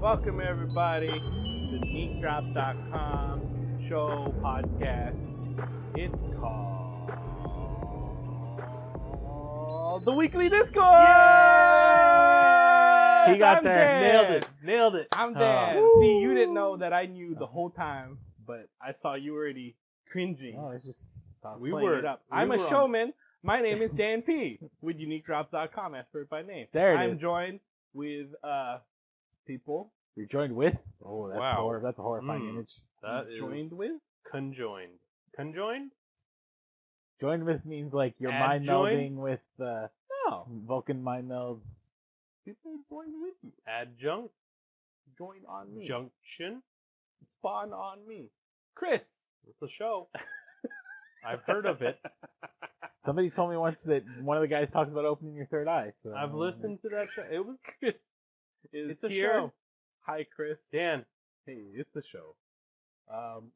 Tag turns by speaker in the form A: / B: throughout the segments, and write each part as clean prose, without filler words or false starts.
A: Welcome everybody to NeekDrop.com show podcast. It's called the Weekly Discourse.
B: Yay!
A: He got there.
B: Nailed it.
A: I'm Dan.
B: Woo!
A: See, you didn't know that I knew the whole time, but I saw you already cringing.
B: No, it's just
A: We were it up. I'm a showman. My name is Dan P. with UniqueDrop.com. As for it by name.
B: There it
A: I'm
B: is.
A: joined with people.
B: You're joined with? Oh, that's
C: Wow.
B: that's a horrifying image.
C: That is
A: Joined with?
C: conjoined. Conjoined?
B: Joined with means like you're mind
C: Adjoined?
B: melding with
A: No.
B: Vulcan mind meld.
A: People joined with you.
C: Adjunct?
A: Join on me.
C: Junction?
A: Spawn on me. Chris.
C: It's a show. I've heard of it.
B: Somebody told me once that one of the guys talks about opening your third eye. So
C: I've listened to that show. It was
A: Chris is
C: It's a
A: here.
C: show.
A: Hi, Chris.
C: Dan.
A: Hey, it's a show.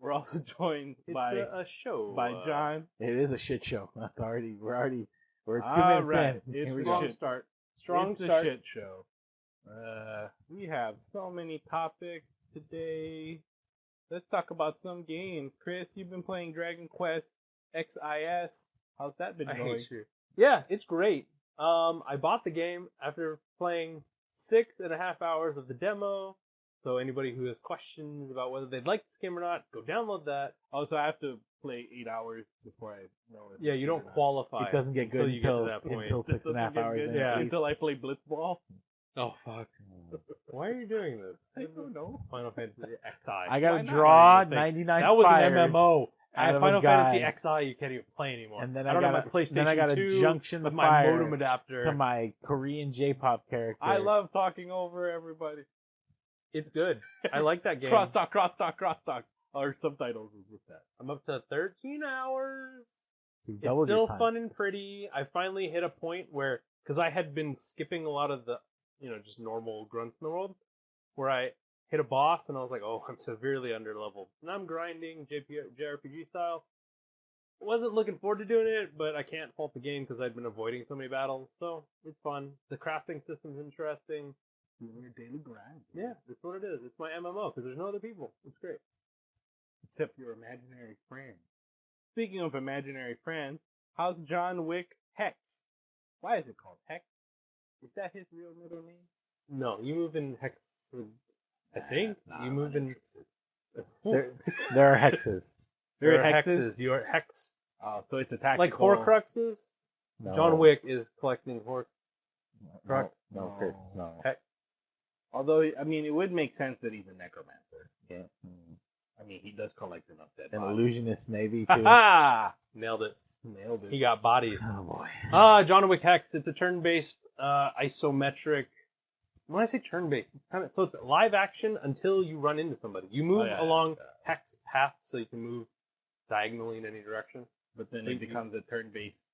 A: We're also joined
C: It's
A: by
C: a show.
A: John.
B: It is a shit show. We're 2
A: All
B: minutes
A: right.
B: in.
A: It's
B: Here we
A: a
B: go.
A: shit.
C: start.
A: It's a shit show. We have so many topics today. Let's talk about some games. Chris, you've been playing DragonQuest XI S. How's that been
C: I
A: going?
C: hate you. Yeah, it's great. I bought the game after playing 6.5 hours of the demo. So anybody who has questions about whether they'd like this game or not, go download that.
A: Also, I have to play 8 hours before I know if
C: Yeah,
A: it's
C: you
A: good
C: don't
A: or not.
C: qualify.
B: It doesn't get good
C: until you get to
B: until
C: that point.
B: until
A: It
B: 6.5
A: doesn't get
B: hours
A: good
B: in.
C: Yeah.
B: at least.
A: Until I play Blitzball.
C: Oh fuck! Why are you doing this?
A: I don't know.
C: Final Fantasy XI.
B: I got
A: Why
B: to
A: not?
B: draw
C: Thing.
B: 99
C: That was
B: fires
C: an MMO.
B: out of
C: Final
B: a guy.
C: Fantasy XI, you can't even play anymore.
B: And then
C: I
B: I
C: don't have
B: gotta-
C: my PlayStation
B: then I gotta
C: 2
B: junction the
C: with my
B: fire
C: modem adapter.
B: to my Korean J-pop character.
A: I love talking over everybody.
C: It's good. I like that game.
A: Crosstalk. Or subtitles is with that.
C: I'm up to 13 hours.
B: So you
C: It's
B: doubled your
C: still
B: time.
C: fun and pretty. I finally hit a point where, because I had been skipping a lot of the, just normal grunts in the world, where I hit a boss and I was like, oh, I'm severely underleveled. And I'm grinding JRPG style. Wasn't looking forward to doing it, but I can't fault the game because I'd been avoiding so many battles. So it's fun. The crafting system's interesting.
A: Doing your daily grind.
C: Yeah, that's what it is. It's my MMO because there's no other people. It's great.
A: Except your imaginary friend. Speaking of imaginary friends, how's John Wick Hex? Why is it called Hex? Is that his real middle name?
C: No, you move in Hex. I think you move in.
B: There are hexes.
C: There are
A: hexes?
C: hexes. Your hex,
A: Oh, so it's a tactical.
C: like Horcruxes.
B: No.
C: John Wick is collecting
B: No, no, Chris, no.
C: Hex.
A: Although, I mean, it would make sense that he's a necromancer.
B: Yeah.
A: I mean, he does collect enough dead
B: An
A: bodies.
B: illusionist navy too.
C: Ha! Nailed it.
A: Nailed it.
C: He got bodied.
B: Oh boy.
C: John Wick Hex. It's a turn-based, isometric. When I say turn-based, it's kind of so it's live action until you run into somebody. You move along hex paths so you can move diagonally in any direction.
A: But then it becomes a turn-based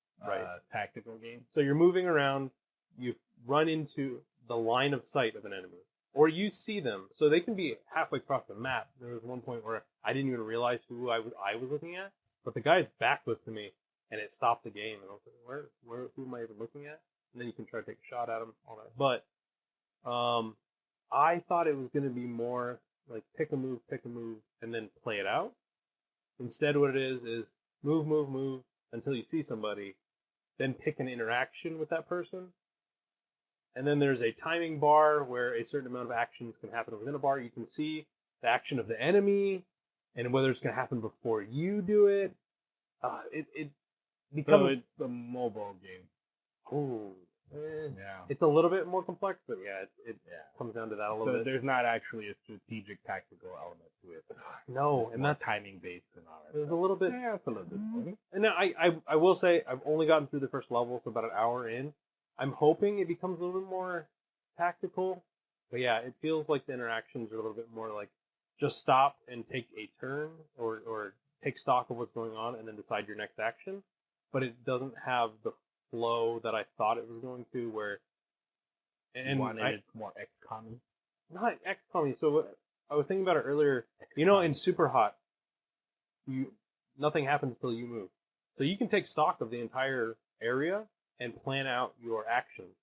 A: tactical game.
C: So you're moving around, you run into the line of sight of an enemy, or you see them. So they can be halfway across the map. There was one point where I didn't even realize who I was looking at, but the guy's back was to me, and it stopped the game. And I was like, who am I even looking at? And then you can try to take a shot at him, all that. But I thought it was going to be more like pick a move, and then play it out. Instead, what it is move until you see somebody, then pick an interaction with that person. And then there's a timing bar where a certain amount of actions can happen within a bar. You can see the action of the enemy and whether it's going to happen before you do it. It becomes...
A: So it's a mobile game. Yeah.
C: It's a little bit more complex, but it comes down to that a little
A: So
C: bit.
A: there's not actually a strategic tactical element to it.
C: No,
A: It's
C: and
A: more
C: that's
A: timing based and all that.
C: there's a little bit.
A: Yeah, it's a little disappointing.
C: And now I will say I've only gotten through the first level, so about an hour in. I'm hoping it becomes a little bit more tactical. But yeah, it feels like the interactions are a little bit more like just stop and take a turn or take stock of what's going on and then decide your next action. But it doesn't have the flow that I thought it was going to, where
A: And wanted it more XCOM-y.
C: not XCOM. So what, I was thinking about it earlier. You know, in Super Hot, nothing happens until you move. So you can take stock of the entire area and plan out your actions.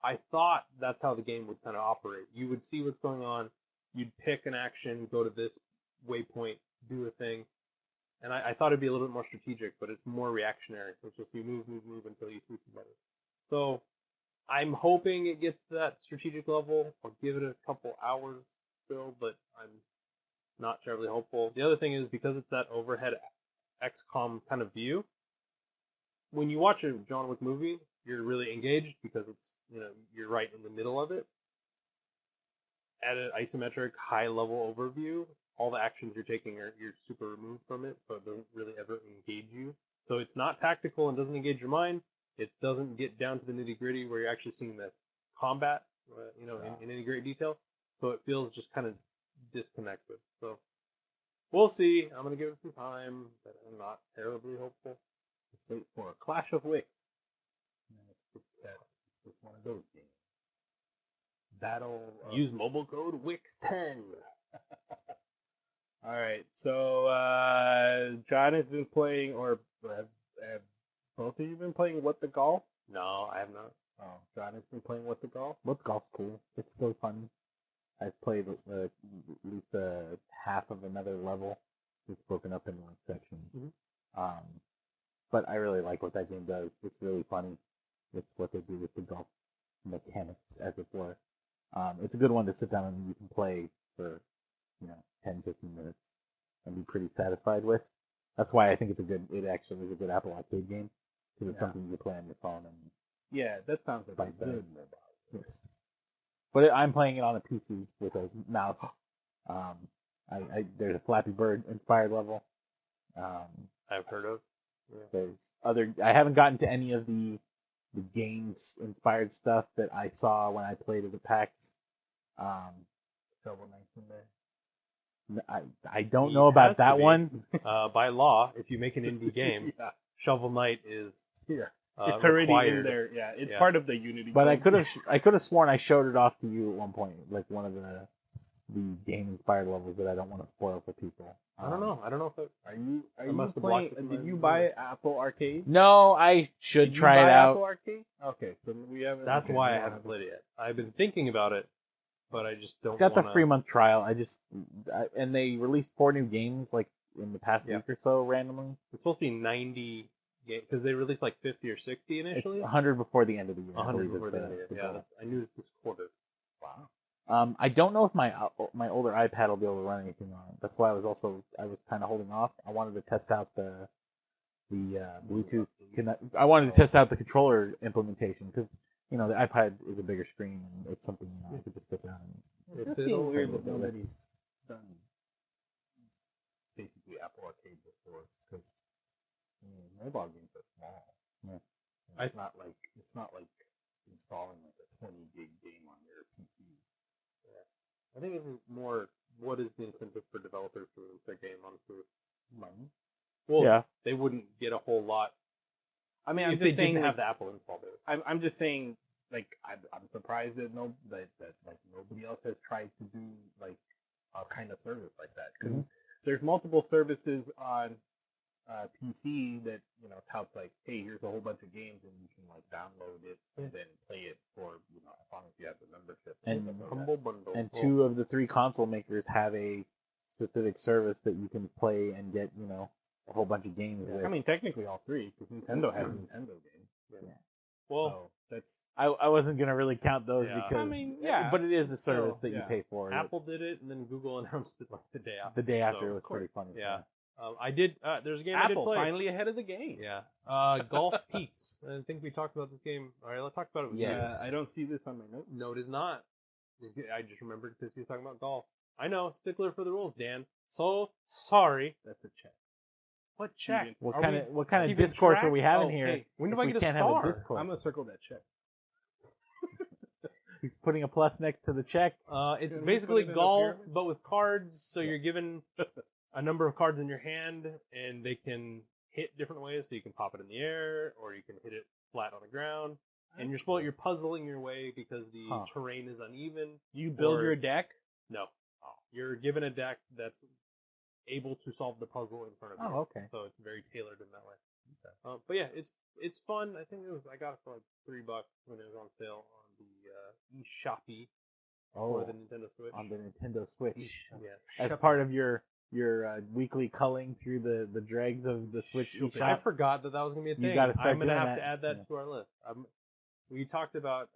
C: I thought that's how the game would kind of operate. You would see what's going on, you'd pick an action, go to this waypoint, do a thing, and I thought it'd be a little bit more strategic, but it's more reactionary. It's just you move until you see somebody. So I'm hoping it gets to that strategic level. I'll give it a couple hours still, but I'm not terribly hopeful. The other thing is because it's that overhead XCOM kind of view, when you watch a John Wick movie, you're really engaged because it's, you're right in the middle of it. At an isometric high level overview, all the actions you're taking you're super removed from it, so it doesn't really ever engage you. So it's not tactical and doesn't engage your mind. It doesn't get down to the nitty gritty where you're actually seeing the combat, in any great detail. So it feels just kind of disconnected. So we'll see. I'm gonna give it some time, but I'm not terribly hopeful.
A: Let's wait for a Clash of Wicks. It's one of those games. Use mobile code Wix10. All right, so John has been playing, or have both of you been playing What the Golf?
C: No, I have not.
A: Oh, John has been playing What the Golf?
B: What the Golf's cool. It's still fun. I've played at least half of another level. It's broken up into sections. Mm-hmm. But I really like what that game does. It's really funny. It's what they do with the golf mechanics, as it were. It's a good one to sit down and you can play for 10, 15 minutes and be pretty satisfied with. That's why I think it actually is a good Apple Arcade game, because it's something you play on your phone. And
A: yeah, that sounds like a good mobile.
B: Yes. But I'm playing it on a PC with a mouse. There's a Flappy Bird inspired level.
C: I've heard of.
B: There's I haven't gotten to any of the games inspired stuff that I saw when I played at the PAX.
A: Shovel Knight in there.
B: I don't know about that one.
C: By law, if you make an indie game, Shovel Knight is
A: it's already
C: required.
A: In there. Yeah, it's part of the Unity.
B: But game. I could have sworn I showed it off to you at one point, like one of the game inspired levels that I don't want to spoil for people.
C: I don't know. I don't know if
A: are you playing? Did you buy Apple Arcade?
B: No, I should try it out.
A: Apple Arcade? Okay, so we haven't.
C: That's why I haven't played it yet. I've been thinking about it, but I just don't.
B: It's got the free month trial. And they released 4 new games like in the past week or so randomly.
C: It's supposed to be 90 games because they released like 50 or 60 initially.
B: It's 100 before the end of the year.
C: 100 before the end of the year. Yeah, I knew this quarter.
A: Wow.
B: I don't know if my older iPad will be able to run anything on it. That's why I was kind of holding off. I wanted to test out the Bluetooth. I wanted to test out the controller implementation because the iPad is a bigger screen and it's something I could just sit down and.
A: It does seem weird that nobody's done basically Apple Arcade before, because mobile games are small.
B: Yeah.
A: It's not like installing like a 20 gig game on your PC.
C: I think it's more, what is the incentive for developers to release their game onto money? Well, they wouldn't get a whole lot.
A: I mean,
C: if they didn't have the Apple install there.
A: I'm just saying, like, I'm surprised that like nobody else has tried to do like a kind of service like that, because there's multiple services on PC that touts like, hey, here's a whole bunch of games and you can like download it and then play it for as long as you have the membership.
B: And
C: humble bundle.
B: And 2 of the 3 console makers have a specific service that you can play and get a whole bunch of games.
A: I mean, technically all 3, because Nintendo has Nintendo games.
B: Yeah.
A: Well, that's
B: I wasn't gonna really count those because
A: I mean,
B: but it is a service that you pay for.
C: Apple did it, and then Google announced it like the day after.
B: The day after, it was pretty funny.
C: Yeah. I did. There's a game
A: Apple
C: I did play.
A: finally ahead of the game.
C: Yeah. Golf Peaks. I think we talked about this game. All right, let's talk about it.
B: Yes.
A: I don't see this on my note.
C: No, it is not. I just remembered because he was talking about golf. I know, stickler for the rules, Dan. So sorry.
A: That's a check.
C: What check?
B: What kind of discourse are we having here?
C: Hey, when do I get a star?
A: I'm gonna circle that check.
B: He's putting a plus next to the check.
C: It's basically golf, but with cards. So you're given a number of cards in your hand, and they can hit different ways. So you can pop it in the air, or you can hit it flat on the ground. And you're puzzling your way because the terrain is uneven.
A: You build your deck?
C: No. You're given a deck that's able to solve the puzzle in front of you.
B: Oh, okay.
C: So it's very tailored in that way. Okay. But yeah, it's fun. I think I got it for like $3 when it was on sale on the eShoppy
B: Oh,
C: for the Nintendo Switch.
B: on the Nintendo Switch.
C: Yeah,
B: As part of your weekly culling through the dregs of the Switch eShop.
C: I forgot that was gonna be a thing.
B: You gotta start
C: I'm gonna
B: doing
C: have
B: that.
C: to add that
B: Yeah.
C: to our list. We talked about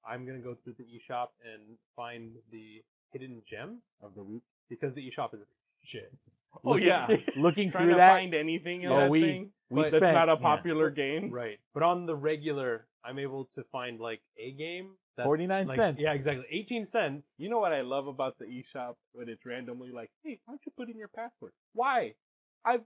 C: I'm gonna go through the eShop and find the hidden gem
B: of the week.
C: because the eShop is shit.
A: Oh yeah,
B: looking
A: trying
B: through
A: to
B: that.
A: find anything in
B: Oh,
A: that
B: we
A: thing
B: spent,
A: that's not a
B: yeah,
A: popular game.
C: Right, but on the regular, I'm able to find like a game that's
B: 49
C: like,
B: cents.
C: Yeah, exactly, 18 cents.
A: You know what I love about the eShop when it's randomly like, hey, why don't you put in your password? Why? I've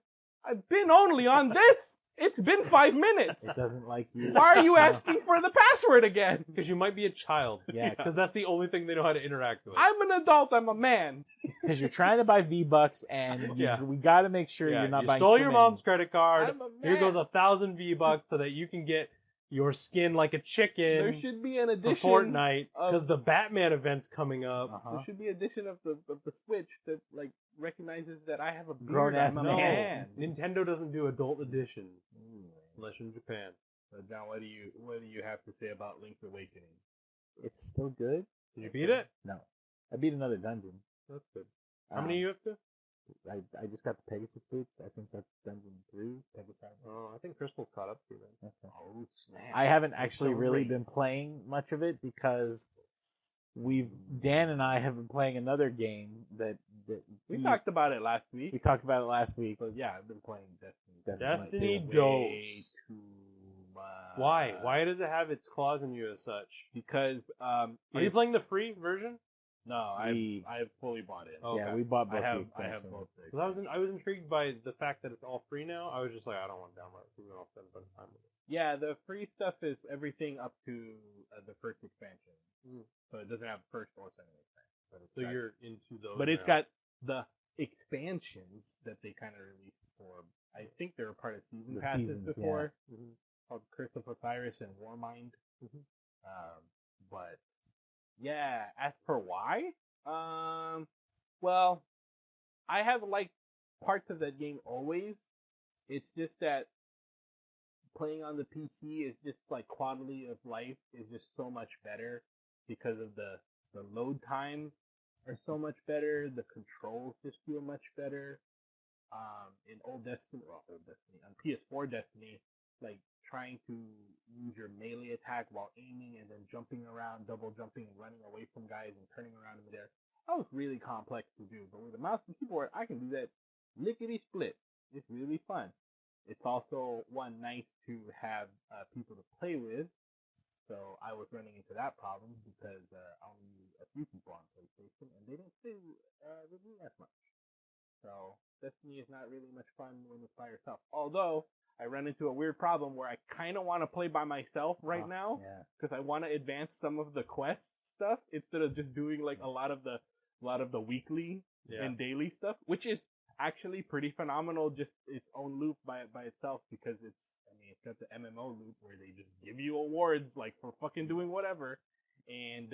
A: been only on this. It's been 5 minutes.
B: It doesn't like you.
A: Why are you asking for the password again?
C: Because you might be a child.
B: Yeah,
C: Because that's the only thing they know how to interact with.
A: I'm an adult. I'm a man.
B: because you're trying to buy V-Bucks, and
C: Yeah.
B: we got to make sure
C: Yeah,
B: you're not
C: you
B: buying
C: stole
B: too
C: your
B: many.
C: mom's credit card.
A: I'm a man.
C: Here goes 1,000 V-Bucks so that you can get your skin like a chicken
A: There should be an
C: for
A: edition.
C: Fortnite
A: of-
C: because the Batman event's coming up.
B: Uh-huh.
A: There should be an edition of the Switch that like recognizes that I have a beard.
B: Grown-ass
A: I'm a
B: man.
C: Nintendo doesn't do adult editions unless you're in Japan.
A: So John, what do you have to say about Link's Awakening?
B: It's still good.
C: Did you beat it?
B: No, I beat another dungeon.
C: That's good. How many are you up to?
B: I just got the Pegasus boots. I think that's dungeon 3. Pegasus.
C: Oh, I think Crystal's caught up to you then.
B: Okay.
A: Oh snap!
B: I haven't actually
A: so
B: really been
A: race.
B: playing much of it because Dan and I have been playing another game that
A: We
B: he's-
A: talked about it last week.
B: we talked about it last week.
A: But yeah, I've been playing Destiny.
C: Destiny
B: too.
A: Way
C: dose.
A: too much.
C: Why? Why does it have its claws in you as such?
A: Because
C: Are you playing the free version?
A: No,
B: We-
A: I've fully bought it.
C: Oh,
B: Yeah,
C: okay.
B: we bought both.
A: I have
B: expansions.
A: both.
C: Because I was intrigued by the fact that it's all free now. I was just like, I don't want to download it. Even though I'll spend a bunch of time with it.
A: Yeah, the free stuff is everything up to the first expansion.
C: Mm.
A: So it doesn't have first or second expansion. But it's
C: So
A: got-
C: you're into those.
A: But it's
C: now.
A: got the expansions that they kind of released for. I think they were part of season
B: The
A: passes
B: seasons,
A: before,
C: Mhm.
A: called Curse of Osiris and Warmind.
C: Mhm.
A: But yeah, as for why, well, I have liked parts of that game always. It's just that playing on the PC is just like quality of life is just so much better because of the load times are so much better. The controls just feel much better. In old Destiny, on PS4 Destiny, like trying to use your melee attack while aiming and then jumping around, double jumping and running away from guys and turning around in midair. That was really complex to do. But with a mouse and keyboard, I can do that lickety split. It's really fun. It's also nice to have people to play with. So I was running into that problem because I only knew a few people on PlayStation and they didn't play with me as much. So Destiny is not really much fun when it's by yourself. Although I run into a weird problem where I kind of want to play by myself right now
B: Yeah.
A: because I want to advance some of the quest stuff instead of just doing like a lot of the weekly
C: Yeah.
A: and daily stuff, which is actually pretty phenomenal. Just its own loop by itself because it's got the MMO loop where they just give you awards like for fucking doing whatever, and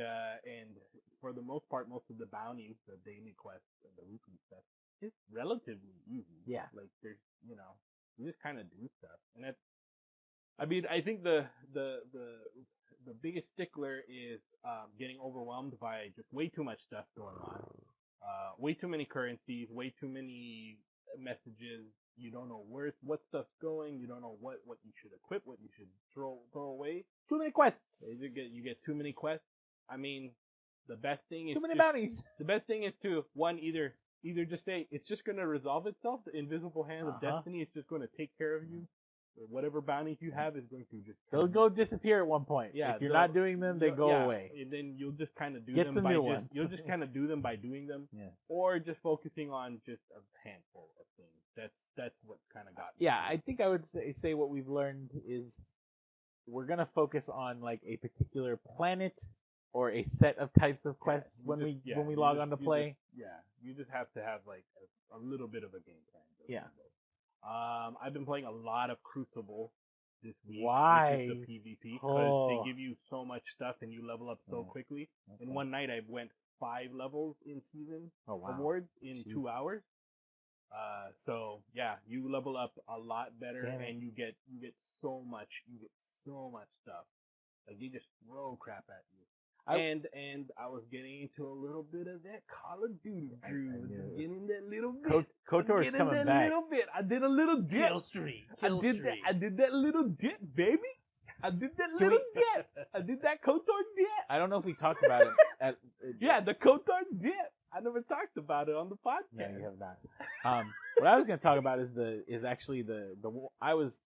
A: for the most part, most of the bounties, the daily quests and the weekly stuff, is relatively easy.
B: Yeah.
A: like there's you just kind of do stuff, and that's. I mean, I think the biggest stickler is getting overwhelmed by just way too much stuff going on. Way too many currencies, way too many messages. You don't know what stuff's going. You don't know what you should equip, what you should throw away.
B: Too many quests.
A: You get too many quests. I mean, the best thing is
B: Too many
A: just-
B: bounties.
A: The best thing is to either just say it's just going to resolve itself. The invisible hand of
B: Uh-huh.
A: destiny is just going to take care of you. Or whatever bounties you have is going to just
B: They'll go disappear at one point.
A: Yeah,
B: if you're
A: they'll-
B: not doing them, they go
A: yeah,
B: away.
A: and then you'll just kind of do
B: Get
A: them
B: some
A: by
B: new
A: just,
B: ones.
A: You'll just kind of do them by doing them,
B: Yeah.
A: or just focusing on just a handful of things. That's what kind of got me.
B: Yeah, I think I would say what we've learned is we're gonna focus on like a particular planet or a set of types of quests when we log on to play.
A: You just have to have like a little bit of a game plan.
B: Yeah.
A: I've been playing a lot of Crucible this week.
B: Why?
A: Which is the PvP because
B: Oh.
A: they give you so much stuff and you level up so
B: Yeah.
A: quickly.
B: Okay.
A: In one night, I went 5 levels in season
B: Oh, wow.
A: awards in
B: Jeez.
A: 2 hours. So yeah, you level up a lot better,
B: Damn it.
A: and you get so much stuff Like, they just throw crap at you. And I was getting into a little bit of that Call of Duty groove. Getting that little bit.
B: KOTOR's coming back.
A: Little bit. I did a little dip.
C: Kill streak.
A: I did that little dip, baby. I did that little dip. I did that KOTOR dip.
B: I don't know if we talked about it.
A: Yeah, the KOTOR dip. I never talked about it on the podcast.
B: No, you have not. What I was going to talk about is actually the I was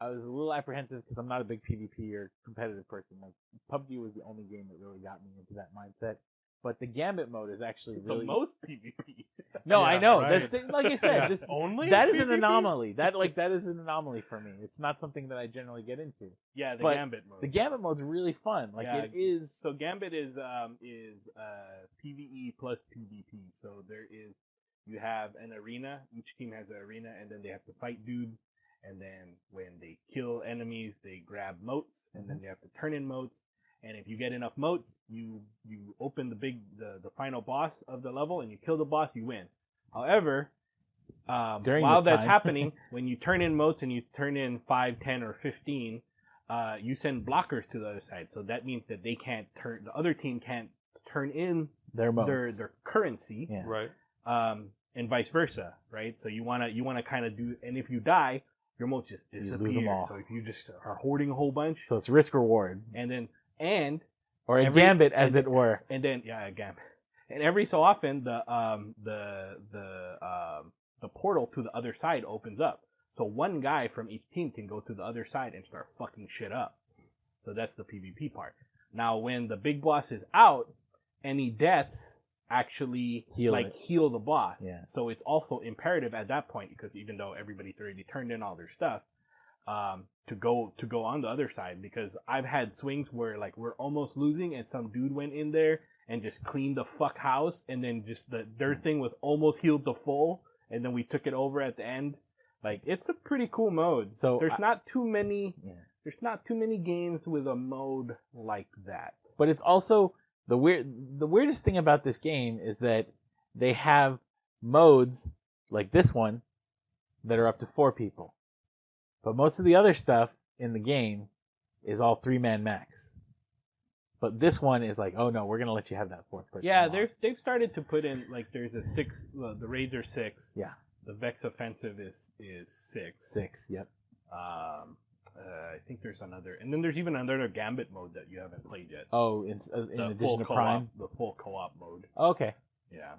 B: a little apprehensive because I'm not a big PvP or competitive person. Like, PUBG was the only game that really got me into that mindset. But the Gambit mode is actually really
A: the most PvP.
B: No,
C: Yeah,
B: I know.
C: right.
B: Like I said,
C: Yeah, only
B: that is an
C: PvP?
B: anomaly. That is an anomaly for me. It's not something that I generally get into.
A: Yeah, the
B: But
A: Gambit mode.
B: The Gambit mode's really fun. Like,
A: Yeah,
B: it is.
A: So Gambit is PvE plus PvP. So you have an arena. Each team has an arena, and then they have to fight dudes. And then when they kill enemies, they grab motes, and then they have to turn in motes. And if you get enough motes, you open the final boss of the level, and you kill the boss, you win. However, while that's happening, when you turn in motes and you turn in 5, 10, or 15, you send blockers to the other side. So that means that the other team can't turn in
B: Their motes.
A: their currency,
B: Yeah.
C: Right.
A: and vice versa, right? So you wanna kind of do, and if you die, your motes just
B: lose them
A: disappear.
B: all.
A: So if you just are hoarding a whole bunch,
B: So it's risk reward.
A: Or
B: a Gambit, as it were.
A: And then a Gambit. And every so often the portal to the other side opens up. So one guy from each team can go to the other side and start fucking shit up. So that's the PvP part. Now when the big boss is out, any deaths actually heal the boss.
B: Yeah.
A: So it's also imperative at that point, because even though everybody's already turned in all their stuff, to go on the other side, because I've had swings where like we're almost losing and some dude went in there and just cleaned the fuck house, and then just their thing was almost healed to full, and then we took it over at the end. Like, it's a pretty cool mode.
B: So
A: there's not too many games with a mode like that.
B: But it's also the weirdest thing about this game is that they have modes like this one that are up to 4 people. But most of the other stuff in the game is all 3-man max. But this one is like, oh no, we're gonna let you have that 4th person.
A: Yeah, they've started to put in, like, there's a 6. The raids are 6.
B: Yeah.
A: The Vex offensive is 6.
B: 6. Yep.
A: I think there's another, and then there's even another Gambit mode that you haven't played yet.
B: Oh, in addition to Prime,
A: the full co-op mode.
B: Okay.
A: Yeah.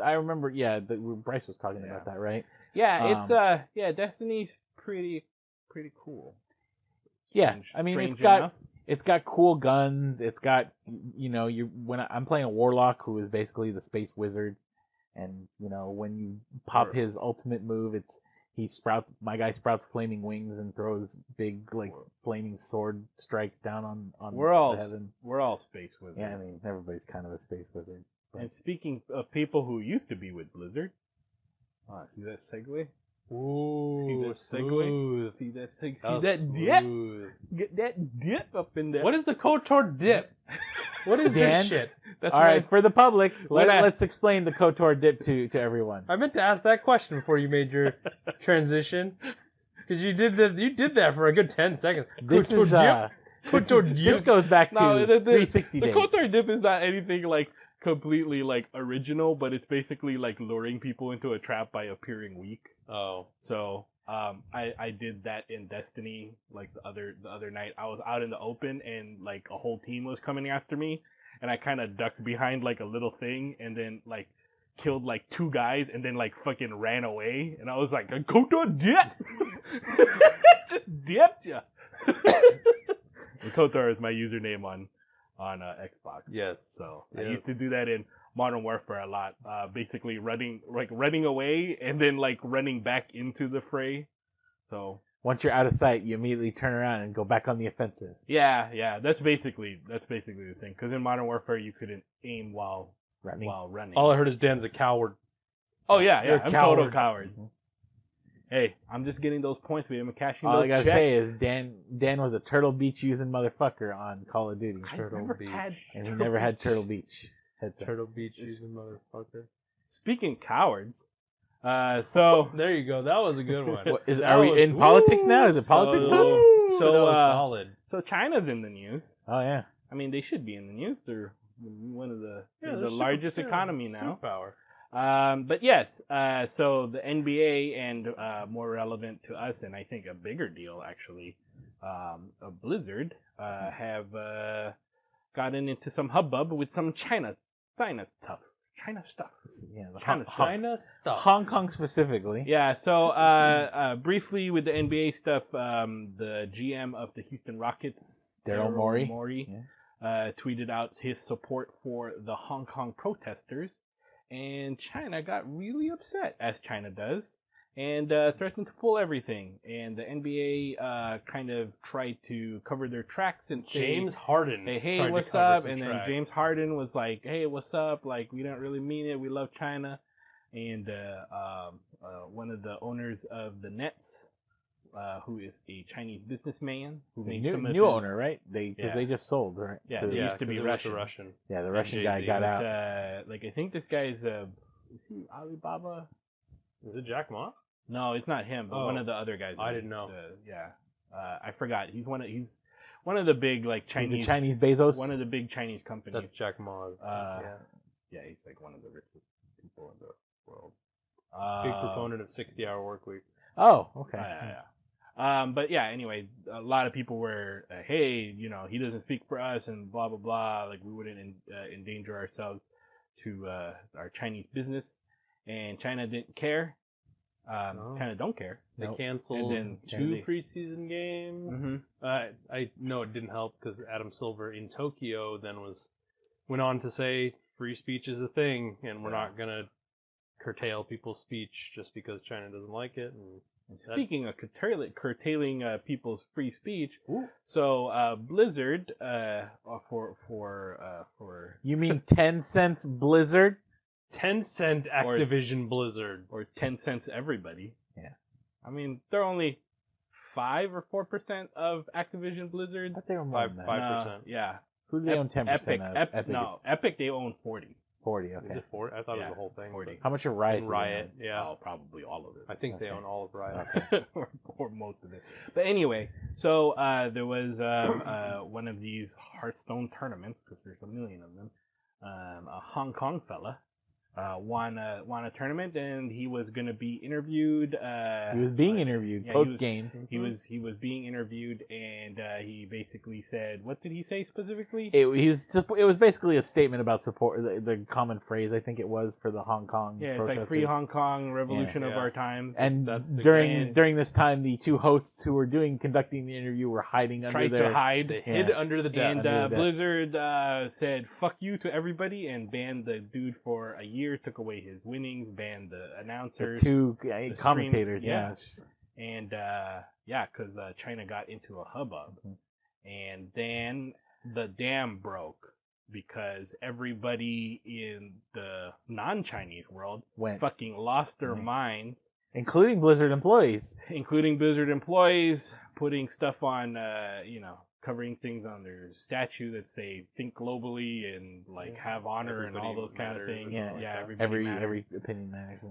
B: I remember. Yeah, Bryce was talking about that, right?
A: Yeah, Destiny's pretty cool.
B: Yeah, I mean, it's got cool guns. It's got, I'm playing a warlock who is basically the space wizard, and when you pop his ultimate move, my guy sprouts flaming wings and throws big flaming sword strikes down on the heavens.
A: We're all space wizards.
B: Yeah, I mean, everybody's kind of a space wizard. But...
A: And speaking of people who used to be with Blizzard, see that segue?
C: Ooh,
A: see that
C: smooth.
A: segue? See that segue?
C: That
A: See that
C: smooth.
A: dip? Get that dip up in there.
C: What is the KOTOR dip? What is
B: Dan?
C: this shit?
B: All right, for the public, let's explain the KOTOR dip to everyone.
C: I meant to ask that question before you made your transition, because you did that for a good 10 seconds.
B: This
C: KOTOR
B: goes back to 360 days.
A: The KOTOR dip is not anything like completely like original, but it's basically like luring people into a trap by appearing weak.
C: Oh,
A: so I did that in Destiny like the other night. I was out in the open and like a whole team was coming after me, and I kind of ducked behind like a little thing and then like killed like 2 guys and then like fucking ran away, and I was like, KOTOR dip. Just dipped ya. And KOTOR is my username on Xbox.
C: yes.
A: So I used to do that in Modern Warfare a lot. Basically running away and then like running back into the fray. So
B: once you're out of sight, you immediately turn around and go back on the offensive.
A: Yeah. That's basically the thing. Because in Modern Warfare you couldn't aim while running.
C: All I heard is Dan's a coward.
A: Oh yeah.
C: You're a
A: I'm
C: coward.
A: total coward. Mm-hmm. Hey, I'm just getting those points. I'm cashing
B: All
A: those
B: I gotta
A: checks.
B: say is Dan was a Turtle Beach using motherfucker on Call of Duty. And he never had Turtle Beach.
C: Turtle Beach using motherfucker.
A: Speaking cowards, so
C: there you go. That was a good one.
B: Are we in politics now? Is it politics time?
C: So that was solid.
A: So China's in the news.
B: Oh yeah.
A: I mean, they should be in the news. They're one of the
C: they're
A: largest economy now.
C: Superpower.
A: But yes, so the NBA and more relevant to us, and I think a bigger deal actually, Blizzard have gotten into some hubbub with some China stuff.
B: Yeah,
C: China stuff.
B: Hong Kong specifically.
A: Yeah, so briefly with the NBA stuff, the GM of the Houston Rockets,
B: Daryl Morey,
A: tweeted out his support for the Hong Kong protesters, and China got really upset, as China does, and threatened to pull everything. And the NBA kind of tried to cover their tracks and say,
C: James Harden.
A: Hey, what's up? And then James Harden was like, hey, what's up? Like, we don't really mean it. We love China. And one of the owners of the Nets, who is a Chinese businessman, who makes some
B: new owner, right? They just sold, right?
A: Yeah, they used to be Russian.
B: Yeah, the Russian guy got out.
A: Like, I think this guy's is he Alibaba?
C: Is it Jack Ma?
A: No, it's not him, but one of the other guys.
C: I didn't know.
A: I forgot. He's one of the big like Chinese.
B: He's the Chinese Bezos.
A: One of the big Chinese companies.
C: That's Jack Ma.
A: Yeah, he's like one of the richest people in the world.
C: Big proponent of 60-hour work weeks.
B: Oh, okay.
A: But yeah, anyway, a lot of people were, hey, he doesn't speak for us and blah, blah, blah. Like, we wouldn't endanger ourselves to our Chinese business. And China didn't care. China don't care.
C: They canceled two preseason games.
A: Mm-hmm.
C: I know it didn't help because Adam Silver in Tokyo then went on to say free speech is a thing and we're not going to curtail people's speech just because China doesn't like it. And
A: speaking of curtailing people's free speech, so Blizzard for
B: you mean 10 cents Blizzard?
C: 10-cent Activision Blizzard.
A: Or 10 cents everybody.
B: Yeah.
A: I mean, they're only 5 or 4% of Activision Blizzard.
B: But they were more than that.
C: 5%.
A: Yeah.
B: Who do they own 10% of?
A: Epic. No, Epic they own 40.
B: 40, okay.
C: Is it 40? I thought it was the whole thing.
A: 40.
B: How much of Riot?
C: Riot, yeah.
A: Oh, probably all of it.
C: I think they own all of Riot.
A: or most of it. But anyway, so there was one of these Hearthstone tournaments, because there's a million of them. A Hong Kong fella won a tournament, and he was going to be interviewed.
B: He was being interviewed post game.
A: He was being interviewed, and he basically said, what did he say specifically?
B: It was basically a statement about support. The common phrase I think it was for the Hong Kong.
A: Yeah, it's like free Hong Kong, revolution of our time.
B: And during this time, the two hosts who were conducting the interview were hiding under their.
A: They
C: hid under the desk.
A: And Blizzard said "fuck you" to everybody and banned the dude for a year. Took away his winnings, banned the announcers,
B: the two commentators.
A: And because China got into a hubbub, and then the dam broke because everybody in the non-Chinese world fucking lost their minds,
B: including Blizzard employees,
A: putting stuff on, covering things on their statue that say "think globally" and like "have honor" and all those kind of things.
B: Every opinion matters.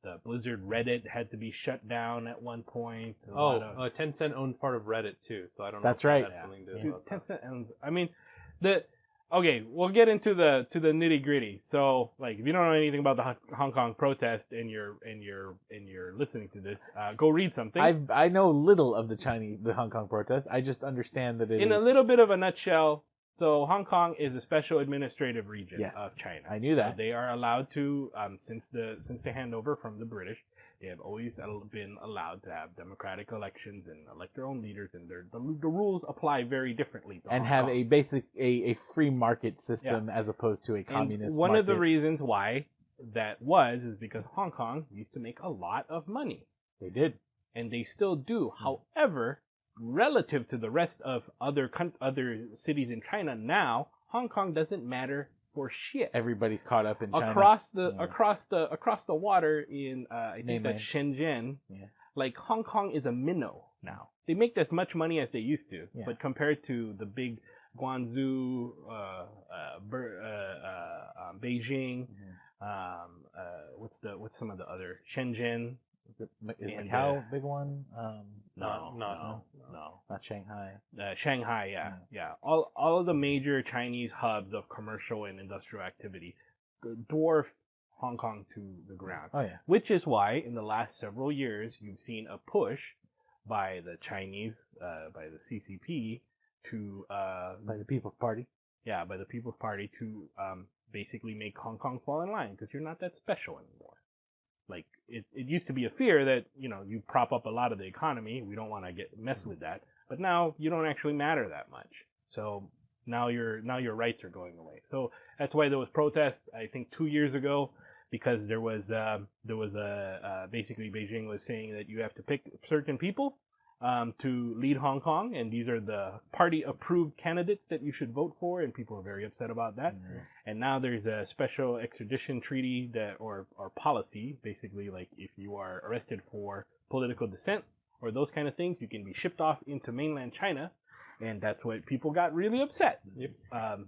A: The Blizzard Reddit had to be shut down at one point.
C: Tencent owned part of Reddit too, so I don't know.
B: That's right.
A: Tencent owns. I mean, okay, we'll get into the nitty gritty. So, like, if you don't know anything about the Hong Kong protest and you're listening to this, go read something.
B: I know little of the Hong Kong protest. I just understand that
A: in a little bit of a nutshell. So Hong Kong is a special administrative region of China.
B: I knew that.
A: So they are allowed to, since the handover from the British, they have always been allowed to have democratic elections and elect their own leaders, and the rules apply very differently to
B: and
A: Hong
B: have
A: Kong.
B: a free market system as opposed to a communist
A: one
B: market.
A: of the reasons why that is because Hong Kong used to make a lot of money.
B: They did.
A: And they still do. However, relative to the rest of other cities in China now, Hong Kong doesn't matter for shit.
B: Everybody's caught up in China.
A: Across the water in I think that's Shenzhen.
B: Yeah.
A: Like Hong Kong is a minnow now. They make as much money as they used to, but compared to the big Guangzhou, Beijing, what's some of the other Shenzhen?
B: Is Macau big one?
A: No. No.
B: Not Shanghai.
A: Shanghai, yeah. All of the major Chinese hubs of commercial and industrial activity dwarf Hong Kong to the ground.
B: Oh yeah.
A: Which is why in the last several years you've seen a push by the Chinese, by the CCP to
B: By the People's Party.
A: Yeah, by the People's Party to basically make Hong Kong fall in line because you're not that special anymore. Like it used to be a fear that you prop up a lot of the economy. We don't want to mess with that. But now you don't actually matter that much. So now your rights are going away. So that's why there was protests. I think 2 years ago because there was basically Beijing was saying that you have to pick certain people to lead Hong Kong, and these are the party-approved candidates that you should vote for, and people are very upset about that. Mm-hmm. And now there's a special extradition treaty or policy, basically, like if you are arrested for political dissent or those kind of things, you can be shipped off into mainland China, and that's what people got really upset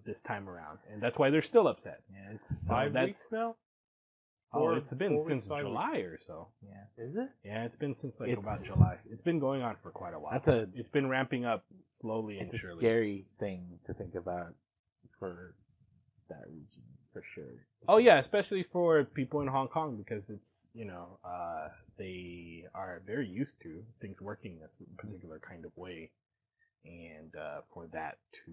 A: this time around, and that's why they're still upset.
B: Yeah, it's
C: 5 weeks now.
A: It's been since July or so.
B: Yeah. Is it?
A: Yeah, it's been since about July. It's been going on for quite a while. It's been ramping up slowly and surely.
B: It's a scary thing to think about for that region, for sure.
A: Oh yeah, especially for people in Hong Kong because it's they are very used to things working this particular kind of way, and for that to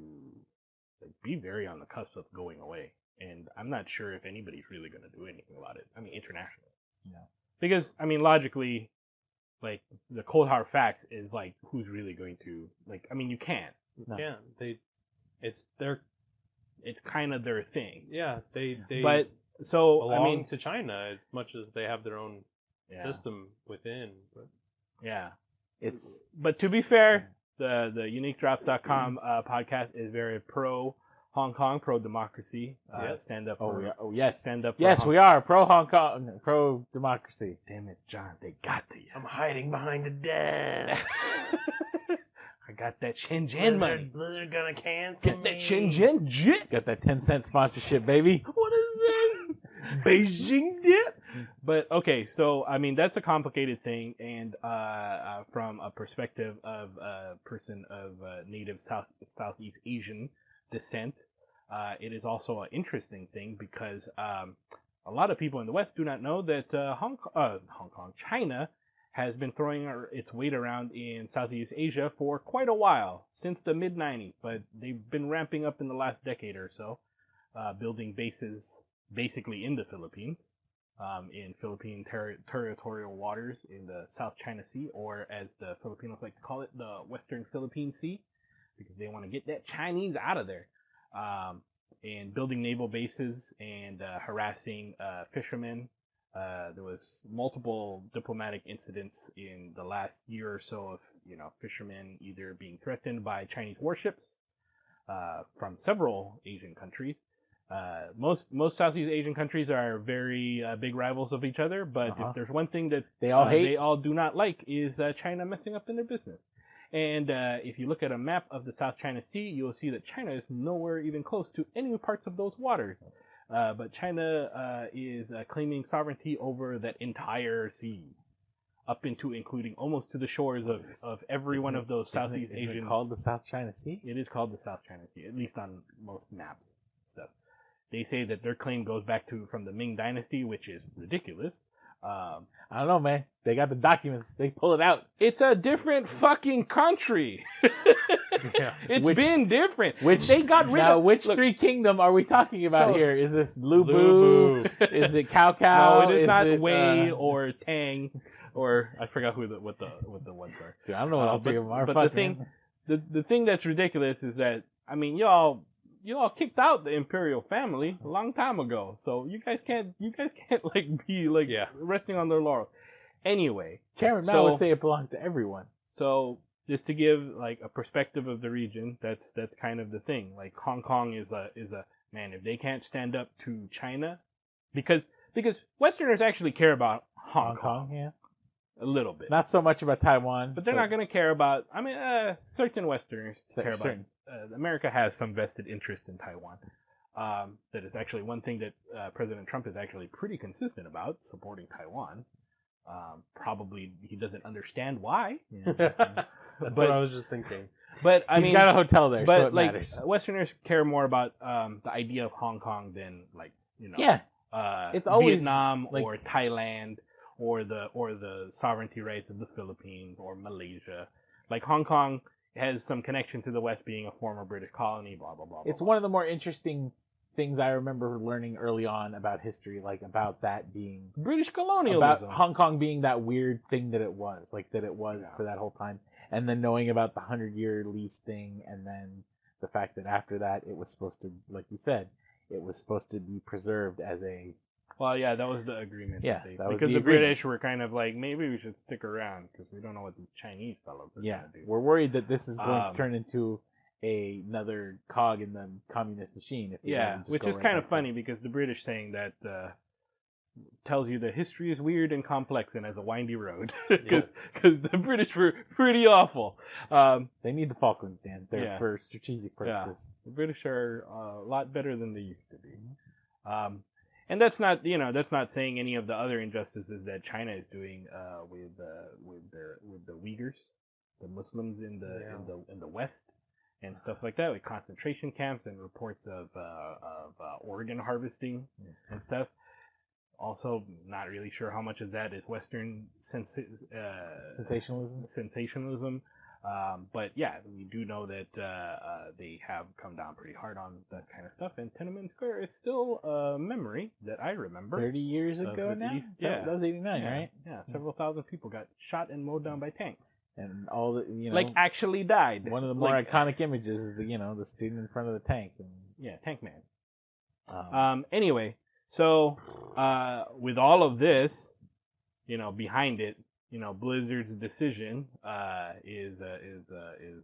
A: be very on the cusp of going away. And I'm not sure if anybody's really going to do anything about it. I mean, internationally.
B: Yeah.
A: Because, I mean, logically, like, the cold hard facts is, like, who's really going to, like, I mean, you can't.
C: You can't.
A: It's kind of their thing.
C: Yeah, they
A: but, so,
C: belong to China as much as they have their own system within. But.
A: Yeah. But to be fair, the uniquedrops.com podcast is very pro Hong Kong, pro-democracy. Stand up.
B: Yes.
A: Stand up.
B: Yes, we are pro-Hong Kong, pro-democracy.
A: Damn it, John. They got to you.
C: I'm hiding behind a desk.
A: I got that Shenzhen money.
C: Blizzard gonna cancel
A: Get that Shenzhen jet.
B: Got that 10-cent sponsorship, baby.
A: What is this? Beijing dip? But, okay, so, I mean, that's a complicated thing. And from a perspective of a person of native Southeast Asian descent, it is also an interesting thing because a lot of people in the West do not know that China has been throwing its weight around in Southeast Asia for quite a while, since the mid-90s, but they've been ramping up in the last decade or so, building bases basically in the Philippines, in Philippine territorial waters in the South China Sea, or as the Filipinos like to call it, the Western Philippine Sea, because they want to get that Chinese out of there, and building naval bases and harassing fishermen. There was multiple diplomatic incidents in the last year or so of fishermen either being threatened by Chinese warships from several Asian countries. Most Southeast Asian countries are very big rivals of each other, but if there's one thing that
B: they all hate,
A: they all do not like, is China messing up in their business. And if you look at a map of the South China Sea, you'll see that China is nowhere even close to any parts of those waters. But China is claiming sovereignty over that entire sea, up into including almost to the shores of every one of those Southeast Asian.
B: Is it called the South China Sea?
A: It is called the South China Sea, at least on most maps and stuff. They say that their claim goes back from the Ming Dynasty, which is ridiculous.
B: I don't know, man. They got the documents. They pull it out.
A: It's a different fucking country. It's been different.
B: They got rid of. Which three kingdom are we talking about here? Is this Lubu? Is it Cao Cao?
A: No, it is not Wei or Tang, or I forgot what the ones are.
B: Dude, I don't know what I'll take them are.
A: But the thing that's ridiculous is that, I mean, y'all kicked out the imperial family a long time ago, so you guys can't like be like resting on their laurels. Anyway,
B: Chairman Mao would say it belongs to everyone.
A: So just to give like a perspective of the region, that's kind of the thing. Like Hong Kong is a man, if they can't stand up to China, because Westerners actually care about Hong Kong,
B: yeah,
A: a little bit.
B: Not so much about Taiwan,
A: but they're not going to care about. I mean, certain Westerners care about. America has some vested interest in Taiwan. That is actually one thing that President Trump is actually pretty consistent about, supporting Taiwan. Probably he doesn't understand why.
C: That's
A: but
C: what I was just thinking.
A: but I
B: He's
A: mean,
B: got a hotel there,
A: but
B: so it
A: like
B: matters.
A: Westerners care more about the idea of Hong Kong than like
B: Yeah, it's always,
A: Vietnam
B: like-
A: or Thailand or the sovereignty rights of the Philippines or Malaysia. Like Hong Kong has some connection to the West, being a former British colony. Blah blah blah.
B: it's
A: blah,
B: one of the more interesting things I remember learning early on about history, like about that being
A: British colonialism.
B: about Hong Kong being that weird thing that it was, like that it was
A: Yeah.
B: for that whole time, and then knowing about the 100-year lease thing, and then the fact that after that it was supposed to, like you said, it was supposed to be preserved as a
A: Well, yeah, that was the agreement.
B: Yeah, that was
A: because
B: the
A: the
B: agreement.
A: British were kind of like, maybe we should stick around because we don't know what the Chinese fellows are
B: yeah.
A: gonna do.
B: We're worried that this is going to
A: Um,
B: turn into another cog in the communist machine. If we
A: Yeah,
B: really just
A: which
B: go
A: is
B: right
A: kind of
B: back to-
A: funny because the British saying that tells you that history is weird and complex and has a windy road. Because the British were pretty awful.
B: They need the Falklands, Dan. They're
A: Yeah.
B: for strategic purposes.
A: The British are a lot better than they used to be. And that's not, that's not saying any of the other injustices that China is doing with the Uyghurs, the Muslims in the West, and stuff like that, with concentration camps and reports of organ harvesting and stuff. Also, not really sure how much of that is Western
B: Sensationalism.
A: sensationalism. But yeah, we do know that they have come down pretty hard on that kind of stuff. And Tiananmen Square is still a memory that I remember.
B: 30 years
A: Of
B: ago
A: at
B: now?
A: least,
B: That was 89,
A: yeah,
B: right?
A: Yeah, several thousand people got shot and mowed down by tanks.
B: And all the,
A: Like actually died.
B: one of the more
A: Like,
B: iconic images is the student in front of the tank. And,
A: yeah, Tank Man.
B: um,
A: So with all of this, behind it, Blizzard's decision is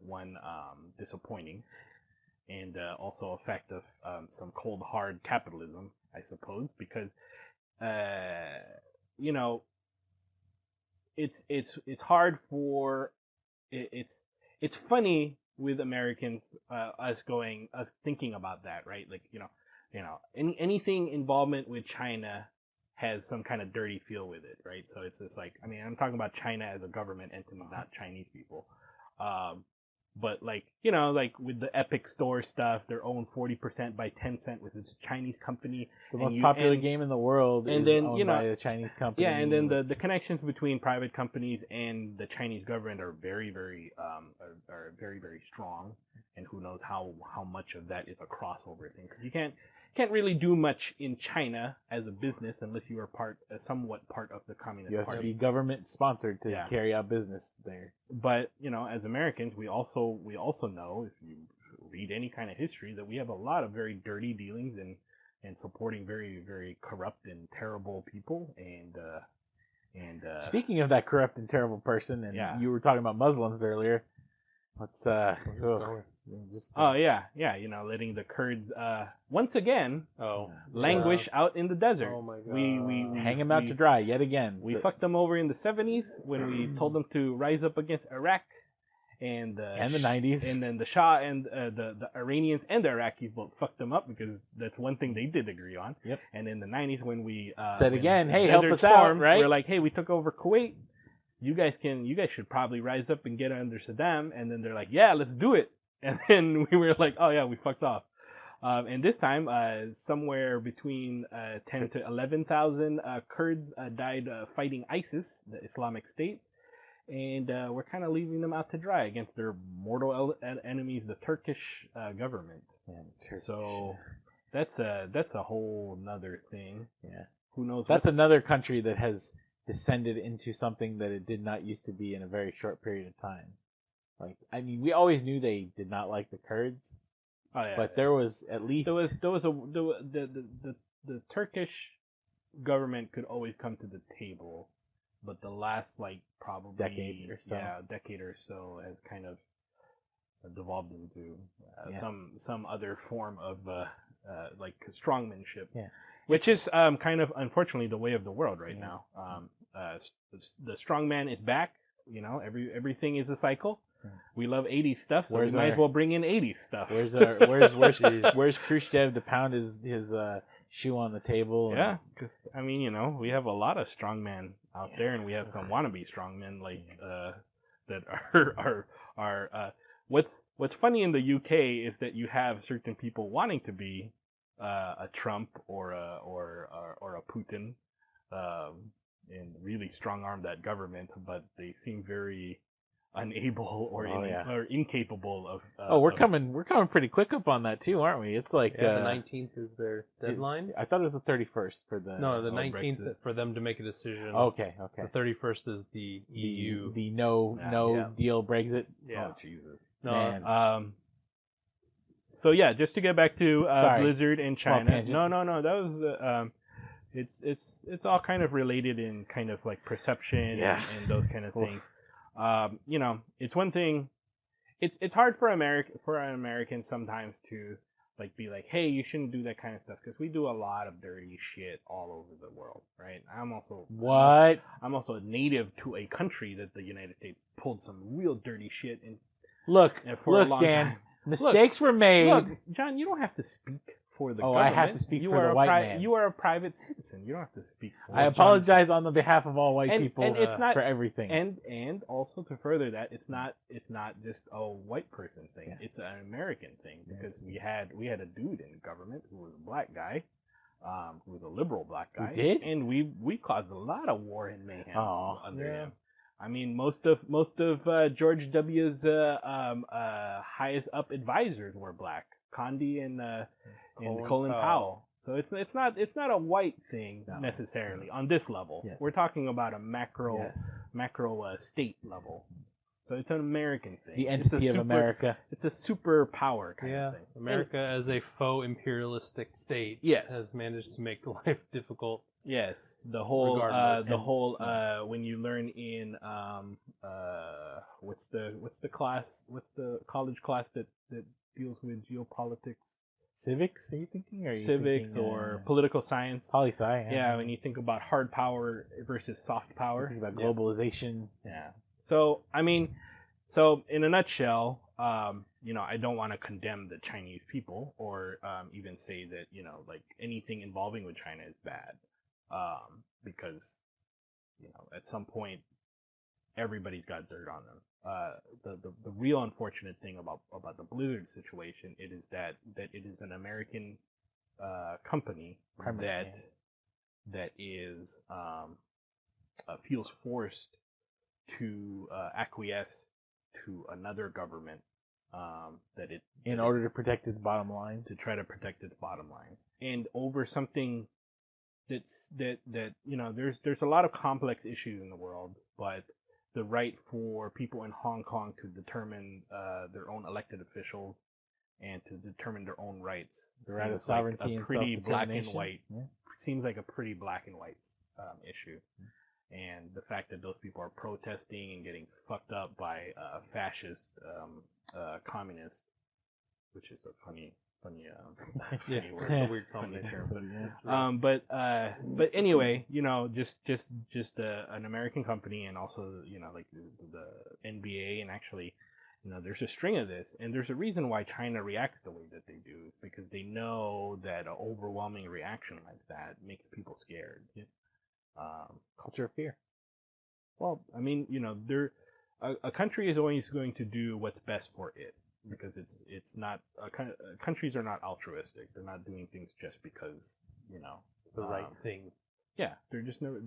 A: one disappointing, and also a fact of some cold hard capitalism, I suppose, because it's hard for it's funny with Americans us thinking about that, right? Like anything involvement with China has some kind of dirty feel with it, right? So it's just like, I'm talking about China as a government entity, not Chinese people. But like with the Epic Store stuff, they're owned 40% by Tencent, which is a Chinese company.
B: the most popular game in the world
A: and
B: is
A: then,
B: owned by a Chinese company.
A: Yeah, and then the connections between private companies and the Chinese government are very, very, very, very strong. And who knows how much of that is a crossover thing? Because you can't really do much in China as a business unless you are somewhat part of the Communist
B: You have
A: Party.
B: to be government sponsored to
A: Yeah.
B: carry out business there.
A: But as Americans, we also know, if you read any kind of history, that we have a lot of very dirty dealings and supporting very, very corrupt and terrible people. And
B: Speaking of that corrupt and terrible person, and
A: Yeah.
B: you were talking about Muslims earlier. Let's
A: letting the Kurds once again
C: Oh,
A: languish out in the desert.
C: Oh my god.
A: We
B: hang them out to dry yet again.
A: We fucked them over in the 70s when we told them to rise up against Iraq, and the
B: 90s,
A: and then the Shah and the Iranians and the Iraqis both fucked them up, because that's one thing they did agree on.
B: Yep.
A: And in the 90s when we
B: said
A: when
B: again,
A: the
B: hey, help
A: Desert
B: us out, right?
A: We're like, hey, we took over Kuwait. You guys should probably rise up and get under Saddam. And then they're like, yeah, let's do it. And then we were like, oh yeah, we fucked off. And this time, somewhere between 10 to 11,000 Kurds died fighting ISIS, the Islamic State. And we're kind of leaving them out to dry against their mortal enemies, the Turkish government. So that's a whole nother thing.
B: Yeah.
A: Who knows?
B: That's another country that has descended into something that it did not used to be in a very short period of time. Like, we always knew they did not like the Kurds, but there was at least
A: the Turkish government could always come to the table, but the last probably decade or so has kind of devolved into some other form of strongmanship.
B: Yeah.
A: Which is kind of, unfortunately, the way of the world right now. The strongman is back. Everything is a cycle. We love 80s stuff, so we might as well bring in 80s stuff.
B: Where's Khrushchev to pound his shoe on the table?
A: Yeah, because we have a lot of strongmen out there, and we have some wannabe strongmen that are what's funny in the UK is that you have certain people wanting to be a Trump or a Putin, and really strong arm that government, but they seem very unable or or incapable of.
D: We're coming pretty quick up on that too, aren't we? It's like
C: the 19th is their deadline.
D: I thought it was the 31st for the
C: the 19th for them to make a decision.
D: Okay.
C: The 31st is the EU.
D: The no deal Brexit.
C: Yeah.
A: Oh Jesus.
C: No.
D: Man.
A: So yeah, just to get back to
D: Sorry.
A: Blizzard and
D: Small
A: China.
D: tangent.
A: No, that was the. It's all kind of related in kind of like perception and those kind of things. It's one thing. It's hard for Americans sometimes to like be like, hey, you shouldn't do that kind of stuff because we do a lot of dirty shit all over the world, right? I'm also a native to a country that the United States pulled some real dirty shit in.
D: Look,
A: for a long
D: Dan.
A: time.
D: Mistakes were made.
A: Look, John, you don't have to speak for the government.
D: I have to speak for the white man.
A: You are a private citizen. You don't have to speak for
D: I apologize on the behalf of all white people
A: and it's not,
D: for everything.
A: And also to further that, it's not just a white person thing.
D: Yeah.
A: It's an American thing because we had a dude in government who was a black guy, who was a liberal black guy.
D: We did?
A: And we caused a lot of war and mayhem under him. I mean, most of George W.'s highest up advisors were black, Condi and Colin Powell. So it's not a white thing necessarily on this level.
D: Yes.
A: We're talking about a macro state level. So it's an American thing.
D: The entity of America.
A: It's a superpower kind of thing.
C: America as a faux imperialistic state has managed to make life difficult.
A: Yes, the whole
C: Regardless.
A: when you learn in what's the college class that deals with geopolitics?
D: Civics? Are you thinking? Or are you
A: Civics
D: thinking,
A: or political science?
D: Poli-sci.
A: Yeah, when you think about hard power versus soft power.
D: Think about globalization.
A: Yeah. So I mean, so in a nutshell, I don't want to condemn the Chinese people or even say that like anything involving with China is bad, because at some point everybody's got dirt on them. The real unfortunate thing about the Blizzard situation is that it is an American company that is feels forced to acquiesce to another government
D: in order to protect its bottom line,
A: to try to protect its bottom line, and over something there's a lot of complex issues in the world, but the right for people in Hong Kong to determine their own elected officials and to determine their own rights,
D: the right of sovereignty and
A: pretty black and
D: self-determination.
A: white. Seems like a pretty black and white issue. And the fact that those people are protesting and getting fucked up by a fascist communist, which is a funny word.
C: It's a weird combination.
A: But anyway, just an American company, and also like the NBA, and actually, there's a string of this, and there's a reason why China reacts the way that they do, is because they know that an overwhelming reaction like that makes people scared.
D: Culture of fear.
A: Well, I mean, a country is always going to do what's best for it, because it's not countries are not altruistic. They're not doing things just because
C: The right thing.
A: Yeah, they're just never.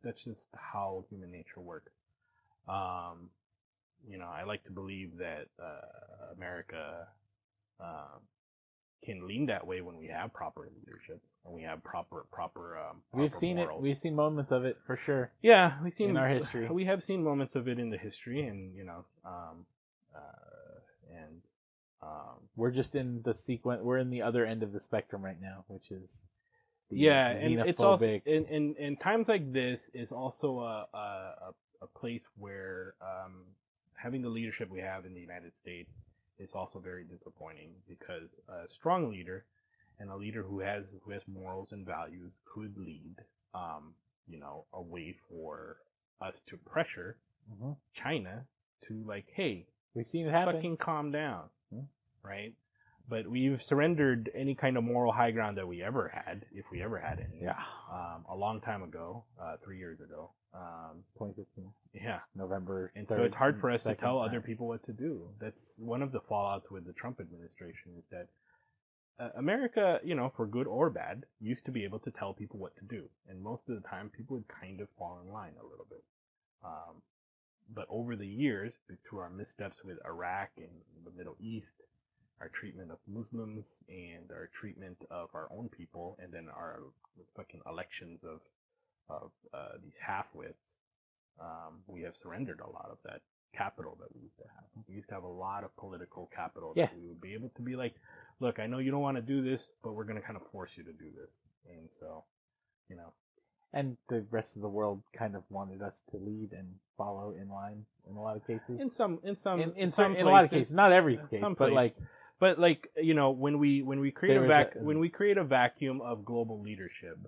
A: That's just how human nature works. I like to believe that America can lean that way when we have proper leadership and we have proper.
D: We've seen
A: morals.
D: it. We've seen moments of it for sure.
A: Yeah, we've seen
D: in our history.
A: We have seen moments of it in the history, and
D: we're just in the sequence. We're in the other end of the spectrum right now, which is
A: and it's also in times like this is also a place where having the leadership we have in the United States is also very disappointing, because a strong leader and a leader who has morals and values could lead a way for us to pressure China to, like, hey,
D: we've seen it happen.
A: Fucking calm down, right? but we've surrendered any kind of moral high ground that we ever had, if we ever had any.
B: Yeah.
A: A long time ago, 3 years ago.
B: 2016.
A: Yeah.
B: November.
A: And so it's hard for us to
B: 2nd,
A: tell other people what to do. That's one of the fallouts with the Trump administration is that America, you know, for good or bad, used to be able to tell people what to do. And most of the time, people would kind of fall in line a little bit. But over the years, through our missteps with Iraq and the Middle East, our treatment of Muslims and our treatment of our own people, and then our fucking elections of these half-wits, we have surrendered a lot of that capital that we used to have. We used to have a lot of political capital that we would be able to be like, look, I know you don't want to do this, but we're going to kind of force you to do this. And so, you know.
B: And the rest of the world kind of wanted us to lead and follow in line in a lot of cases.
A: In some
B: in
A: places,
B: a lot of cases, not every case,
A: but like you know, when we create when we create a vacuum of global leadership,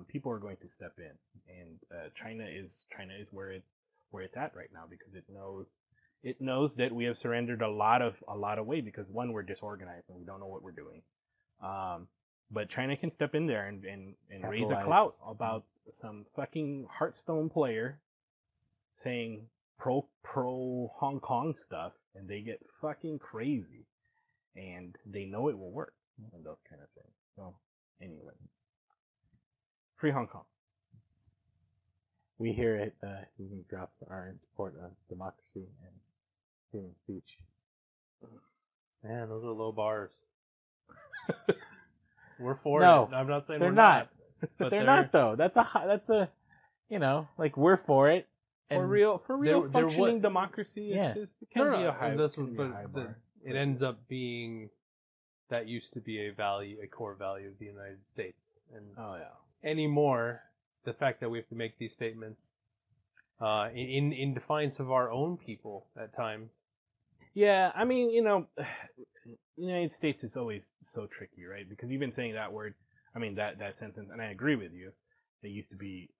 A: people are going to step in, and China is where it's at right now because it knows that we have surrendered a lot of weight because one, we're disorganized and we don't know what we're doing. But China can step in there and raise a clout about some fucking Hearthstone player saying pro Hong Kong stuff, and they get fucking crazy, and they know it will work and those kind of things. So anyway, free Hong Kong.
B: We here at Evening Drops are in support of democracy and freedom of speech.
C: Man, those are low bars. We're for
B: No,
C: it. I'm not saying
B: they're
C: we're
B: not.
C: But
B: they're not though. That's a you know, like we're for it. And
A: for real functioning
C: what,
A: democracy it can be a high bar.
C: It ends up being that used to be a core value of the United States. And anymore, the fact that we have to make these statements in defiance of our own people at times.
A: Yeah, I mean, you know, the United States is always so tricky, right? Because even saying that word, I mean, that sentence, and I agree with you, they used to be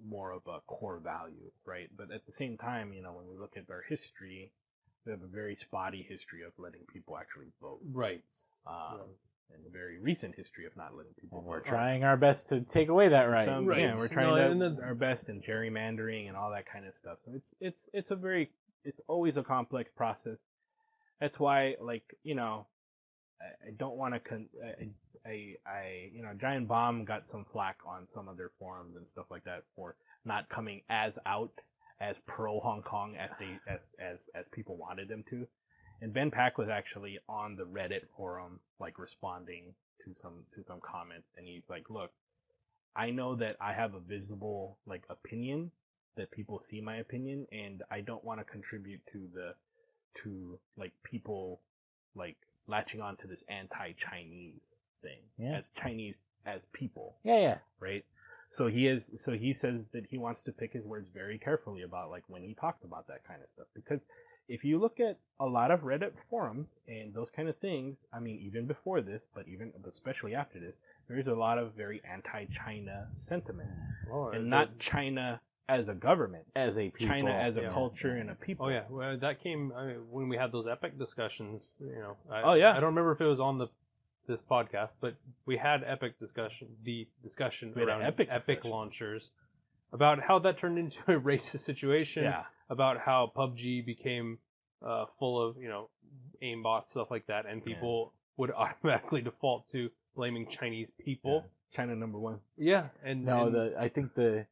A: more of a core value, right? But at the same time, you know, when we look at our history, we have a very spotty history of letting people actually vote.
C: Right.
A: And a very recent history of not letting people vote.
B: We're trying our best to take away that right.
A: Yeah, we're trying our best in gerrymandering and all that kind of stuff. So it's always a complex process. That's why, like, you know, I don't want to. You know, Giant Bomb got some flack on some of their forums and stuff like that for not coming as out as pro Hong Kong as people wanted them to. And Ben Pack was actually on the Reddit forum, like responding to some comments, and he's like, "Look, I know that I have a visible like opinion that people see my opinion, and I don't want to contribute to like people like latching on to this anti-Chinese thing as Chinese as people."
B: Yeah.
A: Right. So he says that he wants to pick his words very carefully about like when he talked about that kind of stuff, because if you look at a lot of Reddit forums and those kind of things, I mean, even before this, but especially after this, there's a lot of very anti-China sentiment, and not China as a government,
B: as a people,
A: China as a culture and a people.
C: Oh yeah, well, that came when we had those Epic discussions. You know, I don't remember if it was on this podcast, but we had Epic discussion around Epic launchers, about how that turned into a racist situation.
A: Yeah.
C: About how PUBG became full of, you know, aimbot stuff like that, and people would automatically default to blaming Chinese people.
A: Yeah. China number one.
C: Yeah,
B: I think the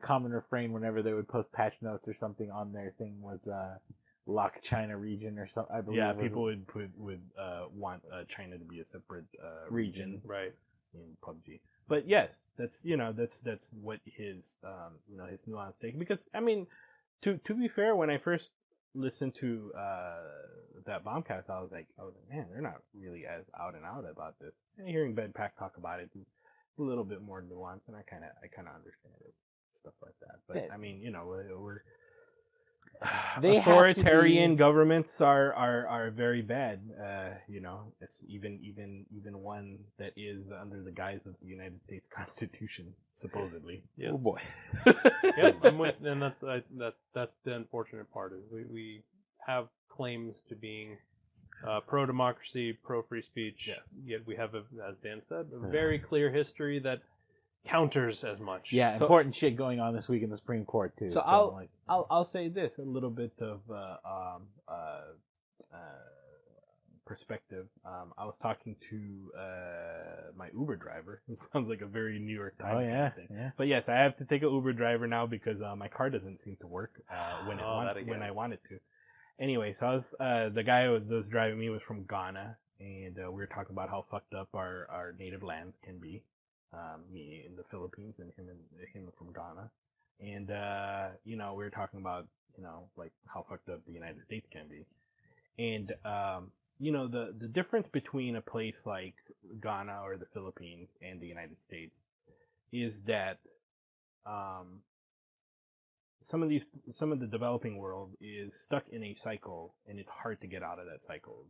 B: common refrain whenever they would post patch notes or something on their thing was lock China region or something. I believe.
A: Yeah, people would want China to be a separate region,
C: right,
A: in PUBG. But yes, that's what his his nuanced take. Because I mean, to be fair, when I first listened to that Bombcast, I was like, man, they're not really as out and out about this. And hearing Ben Pack talk about it, it's a little bit more nuanced, and I kind of understand it, stuff like that. But I mean, you know, we're authoritarian governments are very bad. You know, it's even one that is under the guise of the United States Constitution, supposedly.
C: Yes.
B: Oh boy.
C: Yeah, and that's the unfortunate part is we have claims to being pro-democracy, pro-free speech.
A: Yes.
C: Yet we have, as Dan said, a very clear history that counters as much.
D: Yeah, important shit going on this week in the Supreme Court too.
A: So I'll say this, a little bit of perspective. I was talking to my Uber driver. This sounds like a very New York Times thing.
D: Yeah.
A: But yes, I have to take an Uber driver now because my car doesn't seem to work when I want it to. Anyway, so I was the guy who was driving me was from Ghana, and we were talking about how fucked up our native lands can be. Me in the Philippines and him from Ghana, and we were talking about like how fucked up the United States can be, and the difference between a place like Ghana or the Philippines and the United States is that some of the developing world is stuck in a cycle, and it's hard to get out of that cycle.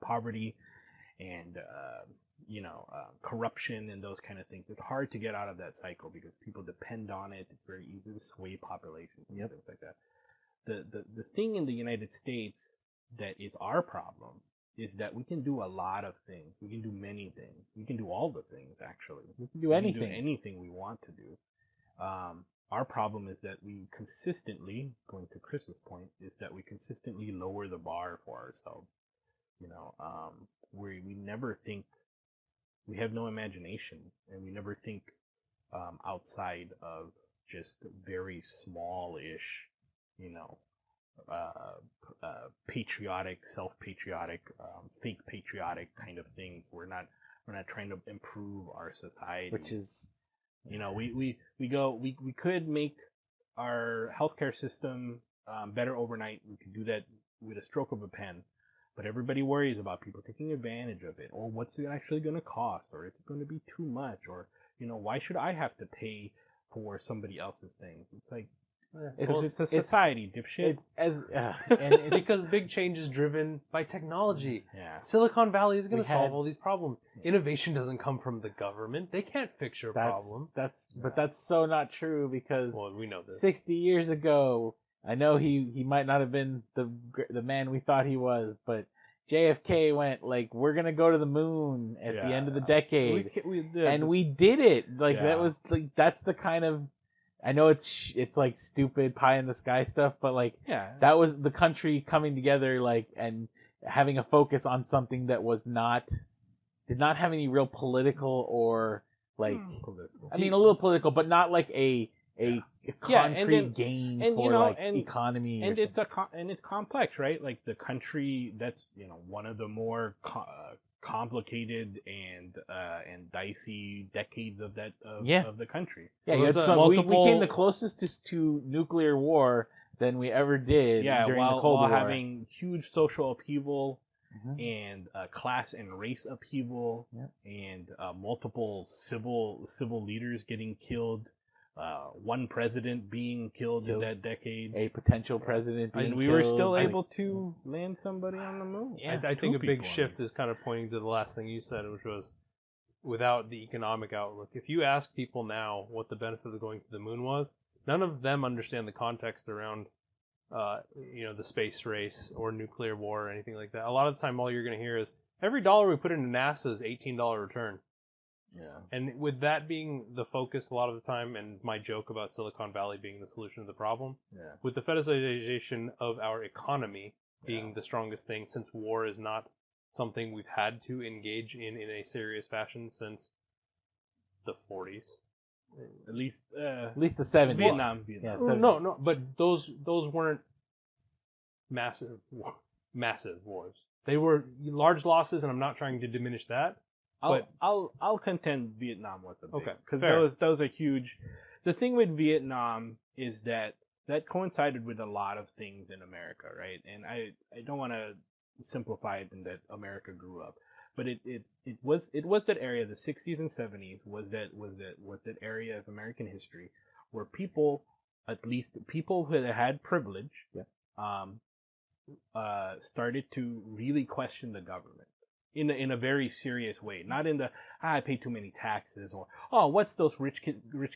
A: Poverty and corruption and those kind of things. It's hard to get out of that cycle because people depend on it. It's very easy to sway populations and things like that. The thing in the United States that is our problem is that we can do a lot of things. We can do many things. We can do all the things, actually.
D: We can do anything.
A: We can do anything we want to do. Our problem is that we consistently, going to Chris's point, is that we consistently lower the bar for ourselves. We never think, we have no imagination, and we never think outside of just very small-ish, patriotic, self-patriotic, fake patriotic kind of things. We're not trying to improve our society.
D: Which is,
A: we could make our healthcare system better overnight. We could do that with a stroke of a pen. But everybody worries about people taking advantage of it, or what's it actually going to cost, or is it going to be too much, or why should I have to pay for somebody else's things? It's like it's a society, dipshit.
C: Because big change is driven by technology.
A: Yeah.
C: Silicon Valley is going to solve all these problems. Innovation doesn't come from the government. They can't fix your problem.
D: But that's so not true because
C: we know this.
D: 60 years ago, I know he might not have been the man we thought he was, but JFK went like, we're gonna go to the moon at the end of the decade, and we did it. That was like, that's the kind of, I know it's like stupid pie in the sky stuff, but that was the country coming together and having a focus on something that did not have any real political or political. I mean, a little political, but not like a concrete gain for economy,
A: and it's complex, right? Like the country that's one of the more complicated and dicey decades of the country.
D: Yeah, we came the closest to nuclear war than we ever did during the Cold War,
A: while having huge social upheaval. Mm-hmm. And class and race upheaval, and multiple civil leaders getting killed. One president being killed in that decade.
D: A potential president being killed.
A: And we were still able to land somebody on the moon.
C: Yeah, I think a big shift is kind of pointing to the last thing you said, which was without the economic outlook. If you ask people now what the benefit of going to the moon was, none of them understand the context around the space race or nuclear war or anything like that. A lot of the time, all you're going to hear is, every dollar we put into NASA is $18 return.
A: Yeah.
C: And with that being the focus a lot of the time, and my joke about Silicon Valley being the solution to the problem, with the fetishization of our economy being the strongest thing, since war is not something we've had to engage in a serious fashion since the 40s.
D: At least the 70s.
A: Vietnam.
D: Yeah,
C: no, but those weren't massive wars. They were large losses, and I'm not trying to diminish that.
A: I'll contend Vietnam was a big, because those are huge. The thing with Vietnam is that coincided with a lot of things in America, right? And I don't want to simplify it in that America grew up. But it was that area, the 60s and 70s, was that area of American history where people, at least people who had privilege, started to really question the government in a very serious way. Not in the I pay too many taxes, or what's those rich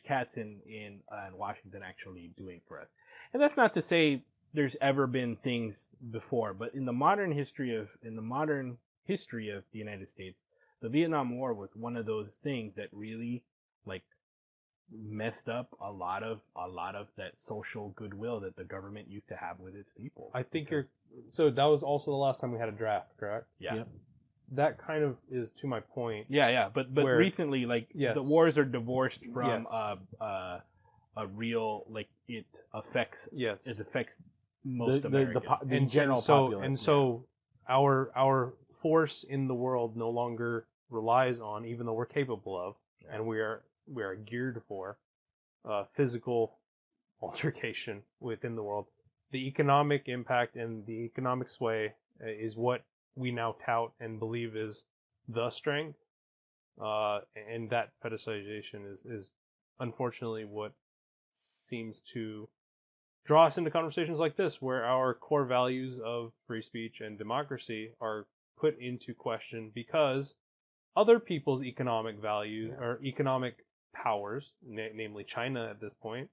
A: cats in Washington actually doing for us? And that's not to say there's ever been things before, but in the modern history of the United States, the Vietnam War was one of those things that really like messed up a lot of that social goodwill that the government used to have with its people.
C: I think so that was also the last time we had a draft, correct?
A: Yeah.
D: Yep.
C: That kind of is to my point.
A: Yeah, but recently, like,
C: yes.
A: the wars are divorced from
C: Yes.
A: a real, like, it affects
C: Yes.
A: most Americans.
D: The general populace.
C: And so our force in the world no longer relies on, even though we're capable of, and we are geared for, physical altercation within the world. The economic impact and the economic sway is what we now tout and believe is the strength, and that fetishization is unfortunately what seems to draw us into conversations like this, where our core values of free speech and democracy are put into question because other people's economic values or economic powers, namely China at this point,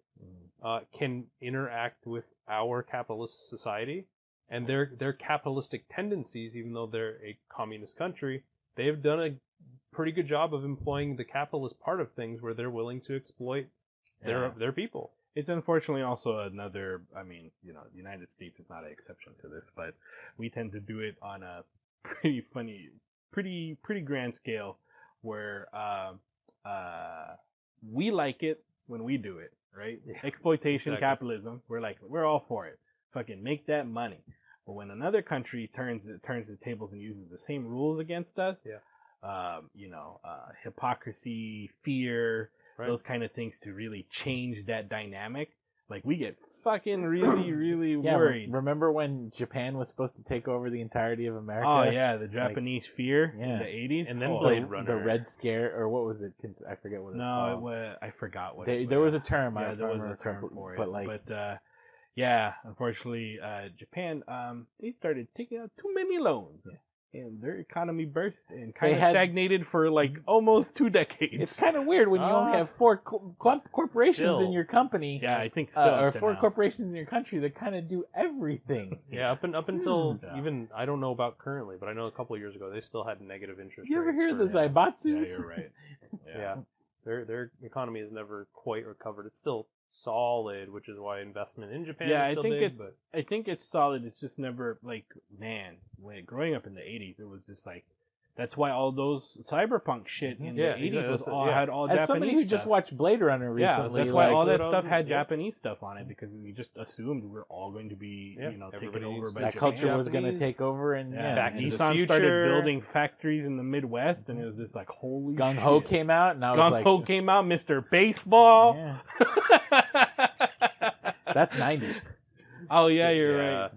C: can interact with our capitalist society, and their capitalistic tendencies, even though they're a communist country, they've done a pretty good job of employing the capitalist part of things, where they're willing to exploit their people.
A: It's unfortunately also another, I mean, you know, the United States is not an exception to this, but we tend to do it on a pretty grand scale, where we like it when we do it, right? Yeah, exploitation, exactly. Capitalism, we're all for it. Fucking make that money. But when another country turns the tables and uses the same rules against us, hypocrisy, fear, right, those kind of things to really change that dynamic, like, we get fucking really worried.
D: Remember when Japan was supposed to take over the entirety of America?
A: Oh yeah, the Japanese fear in the 80s,
C: and then Blade Runner,
D: the Red Scare, or what was it? I forget what it was called.
A: I forgot what
D: there was a term.
A: Yeah, there was a term for it, but yeah, unfortunately, Japan, they started taking out too many loans. Yeah. And their economy burst and kind of stagnated for like almost 2 decades.
D: It's kind of weird when you only have 4 corporations in your company.
A: Yeah, I think so.
D: Or 4 corporations in your country that kind of do everything.
C: Yeah, up until even, I don't know about currently, but I know a couple of years ago they still had negative interest rates.
D: You ever hear the Zaibatsus?
A: Yeah, you're right.
C: Yeah. Their economy has never quite recovered. It's still solid, which is why investment in Japan is still big.
A: I think it's solid. It's just never, like, man, growing up in the 80s, it was just like, that's why all those cyberpunk shit in the 80s had all Japanese stuff.
D: As somebody who just watched Blade Runner recently,
A: that's why all that stuff had Japanese stuff on it, because we just assumed we're all going to be, taken over by
D: that
A: Japan.
D: culture was going to take over, and
A: Nissan started building factories in the Midwest, and it was just like, holy
D: Gung Ho came out, and I was like,
A: Gung Ho came out, Mr. Baseball.
D: Yeah. That's 90s.
A: Oh yeah, you're right.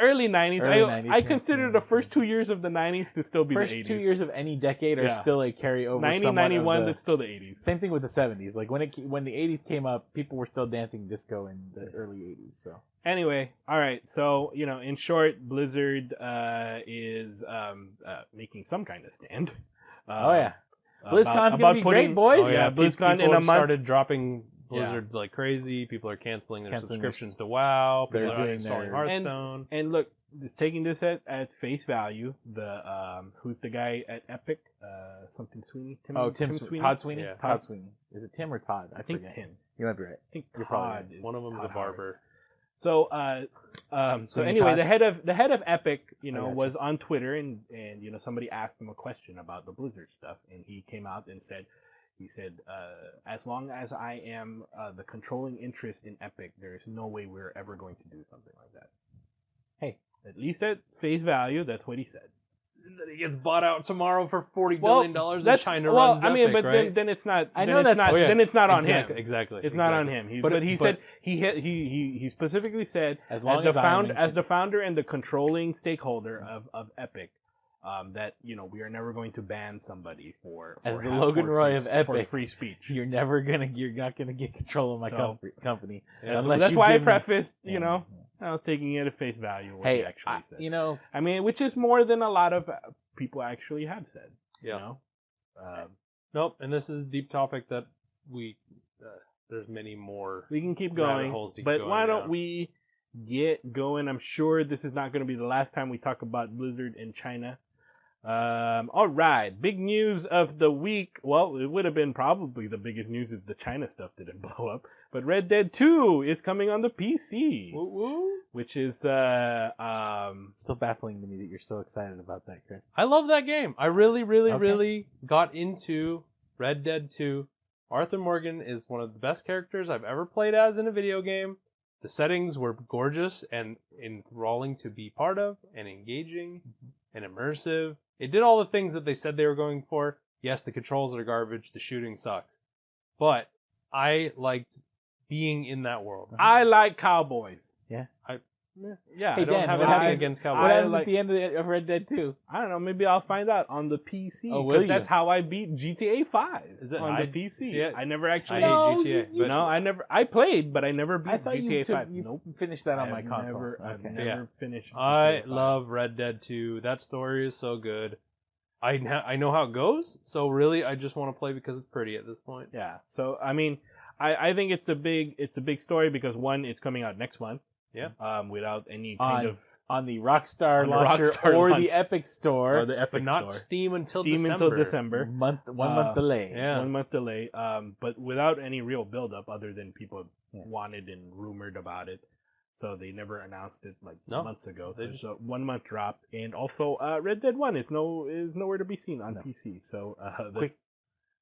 A: Early 90s. I consider the first 2 years of the 90s to still be the 80s.
D: First 2 years of any decade are still a carryover.
A: 90, 91, that's still the 80s.
D: Same thing with the 70s. Like when the 80s came up, people were still dancing disco in the early 80s. So
A: anyway, all right. So, in short, Blizzard is making some kind of stand.
D: BlizzCon's gonna be great, boys.
C: Oh yeah,
A: BlizzCon in a month
C: started dropping Blizzard like crazy. People are canceling their subscriptions to WoW. People are installing Hearthstone.
A: And look, just taking this at face value, the who's the guy at Epic? Something Sweeney?
D: Tim Sweeney? Todd Sweeney?
A: Yeah,
D: Todd Sweeney. Is it Tim or Todd? I
A: think
D: forget.
A: Tim.
D: You might be right.
A: I think
D: You're
A: Todd
D: probably
A: is
C: one of them is a barber.
A: So anyway, the head of Epic, was on Twitter, and somebody asked him a question about the Blizzard stuff, and he came out and said, as long as I am the controlling interest in Epic, there is no way we're ever going to do something like that. Hey, at least at face value, that's what he said.
C: He gets bought out tomorrow for $40 billion and China runs Epic,
A: but
C: right?
A: then it's not.
D: I know that's
A: then it's not on him.
C: Exactly.
A: It's not on him. But he said he specifically said,
D: as the
A: founder and the controlling stakeholder of Epic, that we are never going to ban somebody for
D: the Logan Roy of Epic
A: for free speech.
D: You're not gonna get control of my company.
A: That's why I prefaced, taking it at face value what he actually said. Which is more than a lot of people actually have said.
C: Yeah. Nope. And this is a deep topic that there's many more.
A: We can keep going, but why don't we get going. I'm sure this is not going to be the last time we talk about Blizzard in China. All right, big news of the week. Well, it would have been probably the biggest news if the China stuff didn't blow up. But Red Dead 2 is coming on the PC, which is
D: still baffling to me that you're so excited about that, Chris.
C: I love that game. I really, really got into Red Dead 2. Arthur Morgan is one of the best characters I've ever played as in a video game. The settings were gorgeous and enthralling to be part of, and engaging and immersive. It did all the things that they said they were going for. Yes, the controls are garbage. The shooting sucks. But I liked being in that world.
A: I like cowboys.
D: Yeah.
A: Yeah,
D: Hey,
A: I don't
D: Dan,
A: have
D: what
A: anything
D: happens-
A: against
D: What
A: cowboys.
D: happens at the end of Red Dead 2?
A: I don't know. Maybe I'll find out on the PC.
D: Oh, will
A: Because
D: you?
A: that's how I beat GTA 5
C: Is it-
A: on
C: I-
A: the PC.
C: see it?
A: I never actually.
C: I hate GTA, but
A: No, I never. I played, but I never beat
D: I thought
A: GTA 5.
D: you
A: Nope.
D: finished that on my
A: I've
D: console.
A: I've
D: Okay.
A: never finished.
C: I
A: GTA 5.
C: love Red Dead 2. That story is so good. I know how it goes, so really I just want to play because it's pretty at this point.
A: Yeah. So I mean, I think it's a big story because one, it's coming out next month.
C: Yeah.
A: Without any kind of
D: On the Rockstar
A: On the
D: launcher
A: Rockstar
D: or
A: launch.
D: the Epic Store.
A: or the Epic
C: But not
A: Store.
C: Steam until
A: Steam
C: December.
A: until December.
D: One month delay.
C: Yeah.
A: 1 month delay. But without any real build up other than people
D: Yeah.
A: wanted and rumored about it. So they never announced it
C: No.
A: months ago.
C: They
A: So
C: just-
A: it's a 1 month drop. And also Red Dead 1 is nowhere to be seen on
D: No.
A: PC. So
D: Quick-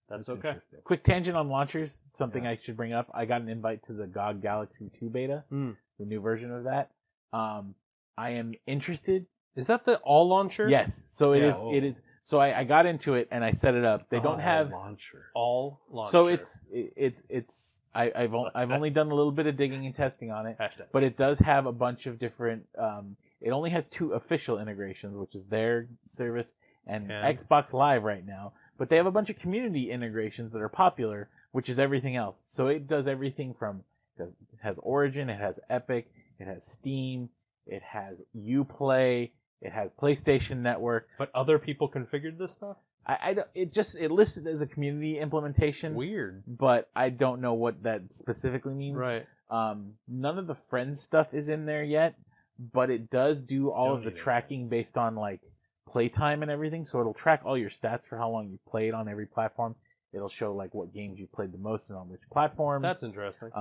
C: That's okay.
A: interesting.
D: Quick tangent on launchers. Something
A: Yeah.
D: I should bring up. I got an invite to the GOG Galaxy 2 beta,
C: Mm.
D: the new version of that. I am interested.
C: Is that the all launcher?
D: Yes. So it
A: Yeah,
D: is.
A: oh.
D: It is. So I got into it and I set it up. They don't have.
A: launcher.
C: All launcher.
D: So it's. I've only done a little bit of digging and testing on it,
C: Hashtag.
D: but it does have a bunch of different. It only has 2 official integrations, which is their service and
C: And?
D: Xbox Live right now. But they have a bunch of community integrations that are popular, which is everything else. So it does everything from it has Origin, it has Epic, it has Steam, it has Uplay, it has PlayStation Network.
C: But other people configured this stuff?
D: It listed as a community implementation,
C: Weird.
D: but I don't know what that specifically means.
C: Right.
D: None of the Friends stuff is in there yet, but it does do all
A: Don't
D: of the
A: need it.
D: tracking based on like playtime and everything. So it'll track all your stats for how long you played on every platform. It'll show like what games you played the most and on which platforms.
C: That's interesting.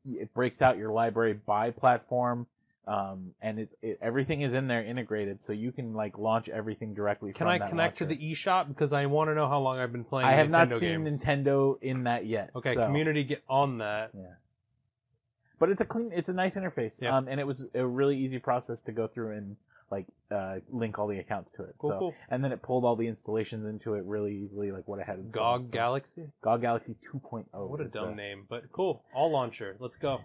D: It breaks out your library by platform, and everything is in there integrated, so you can like launch everything directly.
C: Can
D: from
C: I
D: that
C: connect to
D: launcher.
C: the eShop? Because I want to know how long I've been playing
D: I have
C: Nintendo
D: not seen
C: games.
D: Nintendo in that yet.
C: Okay,
D: so.
C: community, get on that.
D: But it's a nice interface.
C: Yeah.
D: And it was a really easy process to go through and like link all the accounts to it.
C: Cool,
D: so,
C: cool.
D: And then it pulled all the installations into it really easily, like what I had installed.
C: GOG Galaxy?
D: GOG Galaxy 2.0.
C: What a
D: is
C: dumb
D: the-
C: name, but cool. All launcher. Let's go.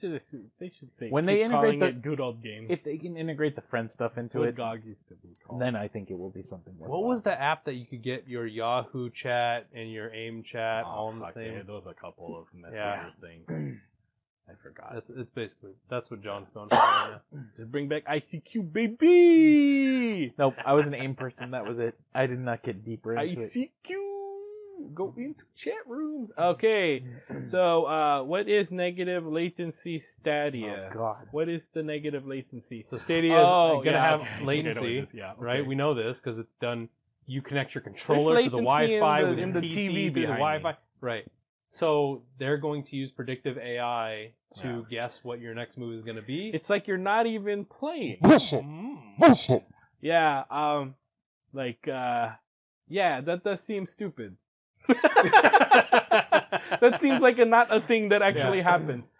A: They should say
D: When
A: keep
D: they integrate
A: calling
D: the-
A: it good old games.
D: If they can integrate the friend stuff into
A: what
D: it,
A: GOG used to be called.
D: then I think it will be something.
C: What was the app that you could get your Yahoo chat and your AIM chat all in the same?
A: Yeah, those are a couple of messenger
C: Yeah.
A: things. I forgot.
C: It's basically that's what John's going for right now.
A: Just bring back ICQ, baby.
D: Nope, I was an AIM person. That was it. I did not get deeper into it.
A: ICQ. Go into chat rooms. Okay. So, what is negative latency Stadia?
D: Oh God.
A: What is the negative latency?
C: So Stadia is
A: Oh,
C: going to
A: yeah,
C: have
A: okay.
C: latency,
A: Okay, I know what it is. Yeah, okay.
C: right? We know this because it's done. You connect your controller to the
A: latency in
C: Wi-Fi
A: the-
C: with
A: in
C: your
A: the
C: PC
A: TV
C: through the
A: behind
C: Wi-Fi.
A: me.
C: Right. So they're going to use predictive AI to guess what your next move is going to be.
A: It's like you're not even playing.
C: Mm.
A: Yeah, yeah, that does seem stupid. That seems like not a thing that actually happens.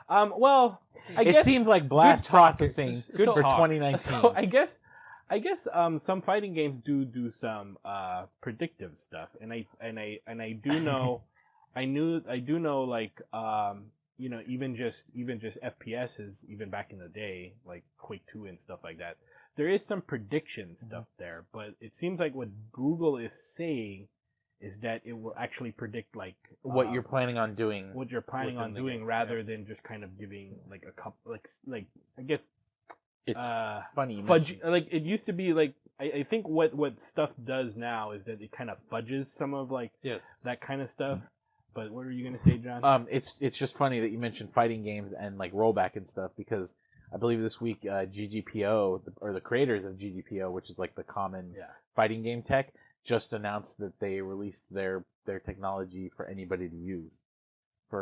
A: Well, I
D: It
A: guess
D: seems like blast
C: good talk.
D: processing
C: Good
D: for
C: talk.
D: 2019.
A: so. I guess some fighting games do some predictive stuff, and I do know, I do know like you know, even just FPSs, even back in the day, like Quake 2 and stuff like that. There is some prediction stuff there, but it seems like what Google is saying is that it will actually predict like
D: what you're planning on doing.
A: what you're planning on
C: within the
A: doing,
C: game,
A: rather than just kind of giving like a couple like I guess
D: It's funny. you
A: fudge.
D: mention-
A: Like it used to be like I think what stuff does now is that it kind of fudges some of like
C: Yes.
A: that kind of stuff. But what were you gonna say, John?
D: It's just funny that you mentioned fighting games and like rollback and stuff because I believe this week GGPO, or the creators of GGPO, which is like the common fighting game tech, just announced that they released their technology for anybody to use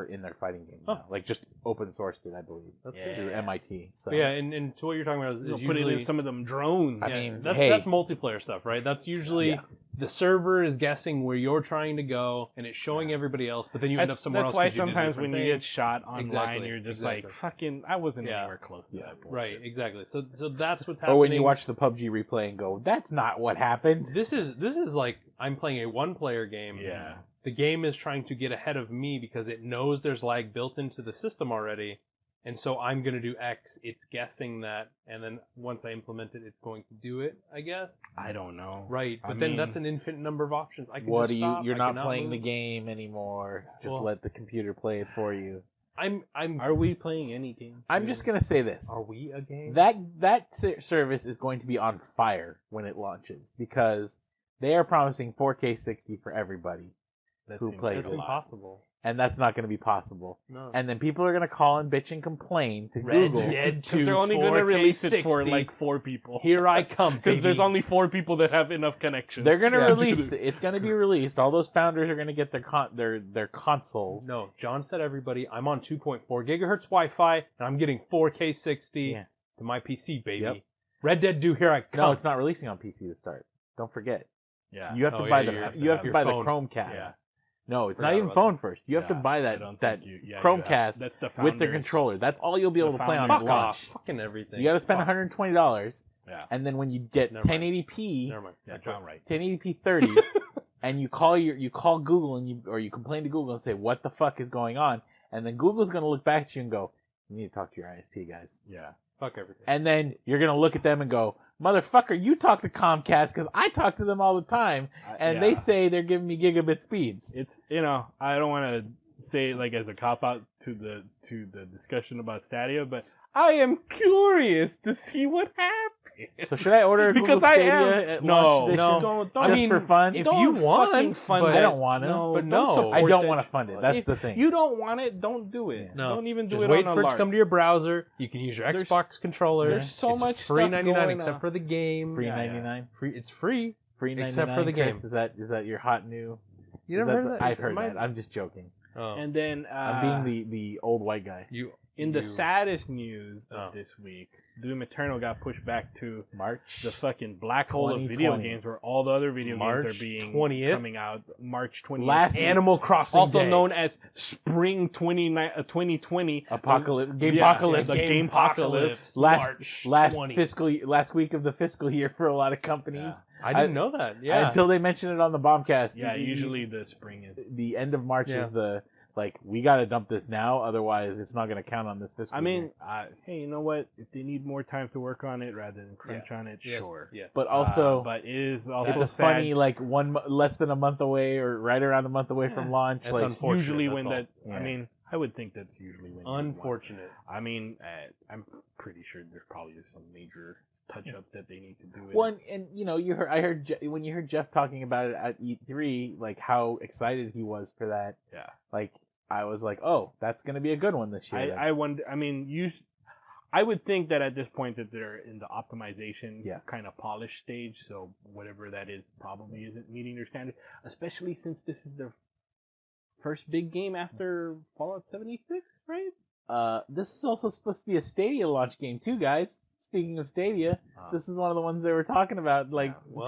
D: in their fighting game now. Like just open sourced it, I believe. That's good. Through MIT. So.
C: Yeah, and to what you're talking about is
A: put
C: usually
A: it in some of them drones.
D: I mean,
C: that's multiplayer stuff, right? That's usually the server is guessing where you're trying to go, and it's showing everybody else, but then you end up somewhere else.
A: That's why sometimes when you get shot online, you're just like, fucking, I wasn't
C: Yeah.
A: anywhere close to that bullshit.
C: Right, exactly. So that's what's happening.
D: Or when you watch the PUBG replay and go, that's not what happened.
C: This is like I'm playing a one-player game.
A: Yeah.
C: The game is trying to get ahead of me because it knows there's lag built into the system already, and so I'm going to do X. It's guessing that, and then once I implement it, it's going to do it, I guess.
A: I don't know.
C: Right, but then that's an infinite number of options. I can
D: What
C: just
D: do you?
C: stop,
D: You're
C: I
D: not
C: cannot
D: playing
C: move.
D: the game anymore. Just
C: Well-
D: let the computer play it for you.
A: Are we playing any game?
D: I'm just gonna say this.
C: Are we a game?
D: That service is going to be on fire when it launches because they are promising 4K 60 for everybody who plays
C: That's
D: it,
C: impossible.
D: and that's not going to be possible.
C: No.
D: And then people are going to call and bitch and complain to
C: Red
D: Google.
C: Dead
A: Because
C: 2
A: they're only going to
C: 4K
A: release it for
C: 60.
A: like 4 people.
C: Here I come,
A: Because
C: baby.
A: there's only 4 people that have enough connection.
D: They're going to release it. It's going to be released. All those founders are going to get their consoles.
C: No, John said everybody, I'm on 2.4 gigahertz Wi-Fi, and I'm getting 4K 60 to my PC, baby.
D: Yep.
C: Red Dead 2, here I come.
D: No, it's not releasing on PC to start. Don't forget.
A: Yeah.
D: You have to buy the Chromecast.
A: Yeah.
D: No, it's
C: Forgot
D: not even
C: about
D: phone first. You have to buy that Chromecast
A: That's the
D: with the
A: founders.
D: controller. That's all you'll be able to play on
A: founders.
D: at
C: Fuck
D: launch.
C: off. Fucking everything.
D: You got to spend
C: Fuck.
D: $120,
A: Yeah.
D: and then when you get
C: Never mind.
D: 1080p,
C: Never mind.
A: Yeah, John, right.
D: 1080p 30, and you call Google and you complain to Google and say what the fuck is going on, and then Google's gonna look back at you and go, you need to talk to your ISP guys.
A: Yeah.
C: Fuck everything.
D: And then you're gonna look at them and go, motherfucker, you talk to Comcast because I talk to them all the time, and they say they're giving me gigabit speeds.
A: It's, I don't want to say it like as a cop out to the discussion about Stadia, but I am curious to see what happens.
D: So should I order a Google
A: Because I
D: Stadia
A: am
D: at
A: no,
D: launch edition
A: don't
D: just for fun?
C: if
A: don't
C: you want,
A: fucking fund
C: but
A: it.
D: I don't want to.
A: No,
C: but
A: don't
C: no.
A: support
D: I don't
A: that.
D: want to fund it. That's
A: If
D: the thing.
A: you don't want it, don't do it.
C: No.
A: Don't even do
C: Just
A: it
C: wait
A: on
C: for
A: a
C: it to
A: lark.
C: come to your browser. You can use your
A: There's-
C: Xbox controller.
A: there's so
C: it's
A: much
C: free
A: stuff
C: 99
A: going
C: except
A: on.
C: for the game.
D: Free
A: Yeah,
D: 99.
C: Free. It's free.
D: Free 99.
C: Except for the game.
D: Chris, is that your hot new?
C: You never heard of that?
D: I've heard that. I'm just joking.
C: Oh.
A: And then
D: I'm being the old white guy.
A: in the saddest news of this week, Doom Eternal got pushed back to
D: March.
A: the fucking black hole of video
D: 2020.
A: games where all the other video
C: March
A: games are being
C: 20th?
A: coming out March 20th.
D: Last
C: Animal Crossing
A: also
C: Day.
A: known as Spring 2020
D: Apocalypse.
A: Yeah,
D: Gamepocalypse.
A: the Gamepocalypse.
D: Last week of the fiscal year for a lot of companies.
C: I didn't know that. Yeah.
D: Until they mention it on the Bombcast.
A: Yeah, usually the spring is.
D: the end of March
C: Yeah.
D: is the we got to dump this now, otherwise it's not going to count on this fiscal
A: I
D: year.
A: mean, hey, you know what? If they need more time to work on it rather than crunch on it,
C: Yes.
A: sure.
C: Yes.
D: But also,
A: but it is also
D: it's a
A: sad.
D: funny less than a month away or right around a month away from launch.
C: That's
D: Like,
C: unfortunate.
A: Usually when
C: that's
A: that,
D: all.
A: I mean, I would think that's usually when. you want-
C: Unfortunate.
A: I mean, I'm pretty sure there's probably just some major touch-up that they need to do.
D: One, and I heard when you heard Jeff talking about it at E3, like how excited he was for that.
A: Yeah.
D: Like I was like, oh, that's going to be a good one this year. then.
A: I wonder. I mean, I would think that at this point that they're in the optimization kind of polish stage. So whatever that is probably isn't meeting their standard, especially since this is their first big game after Fallout 76, right?
D: This is also supposed to be a Stadia launch game too, guys. Speaking of Stadia, this is one of the ones they were talking about,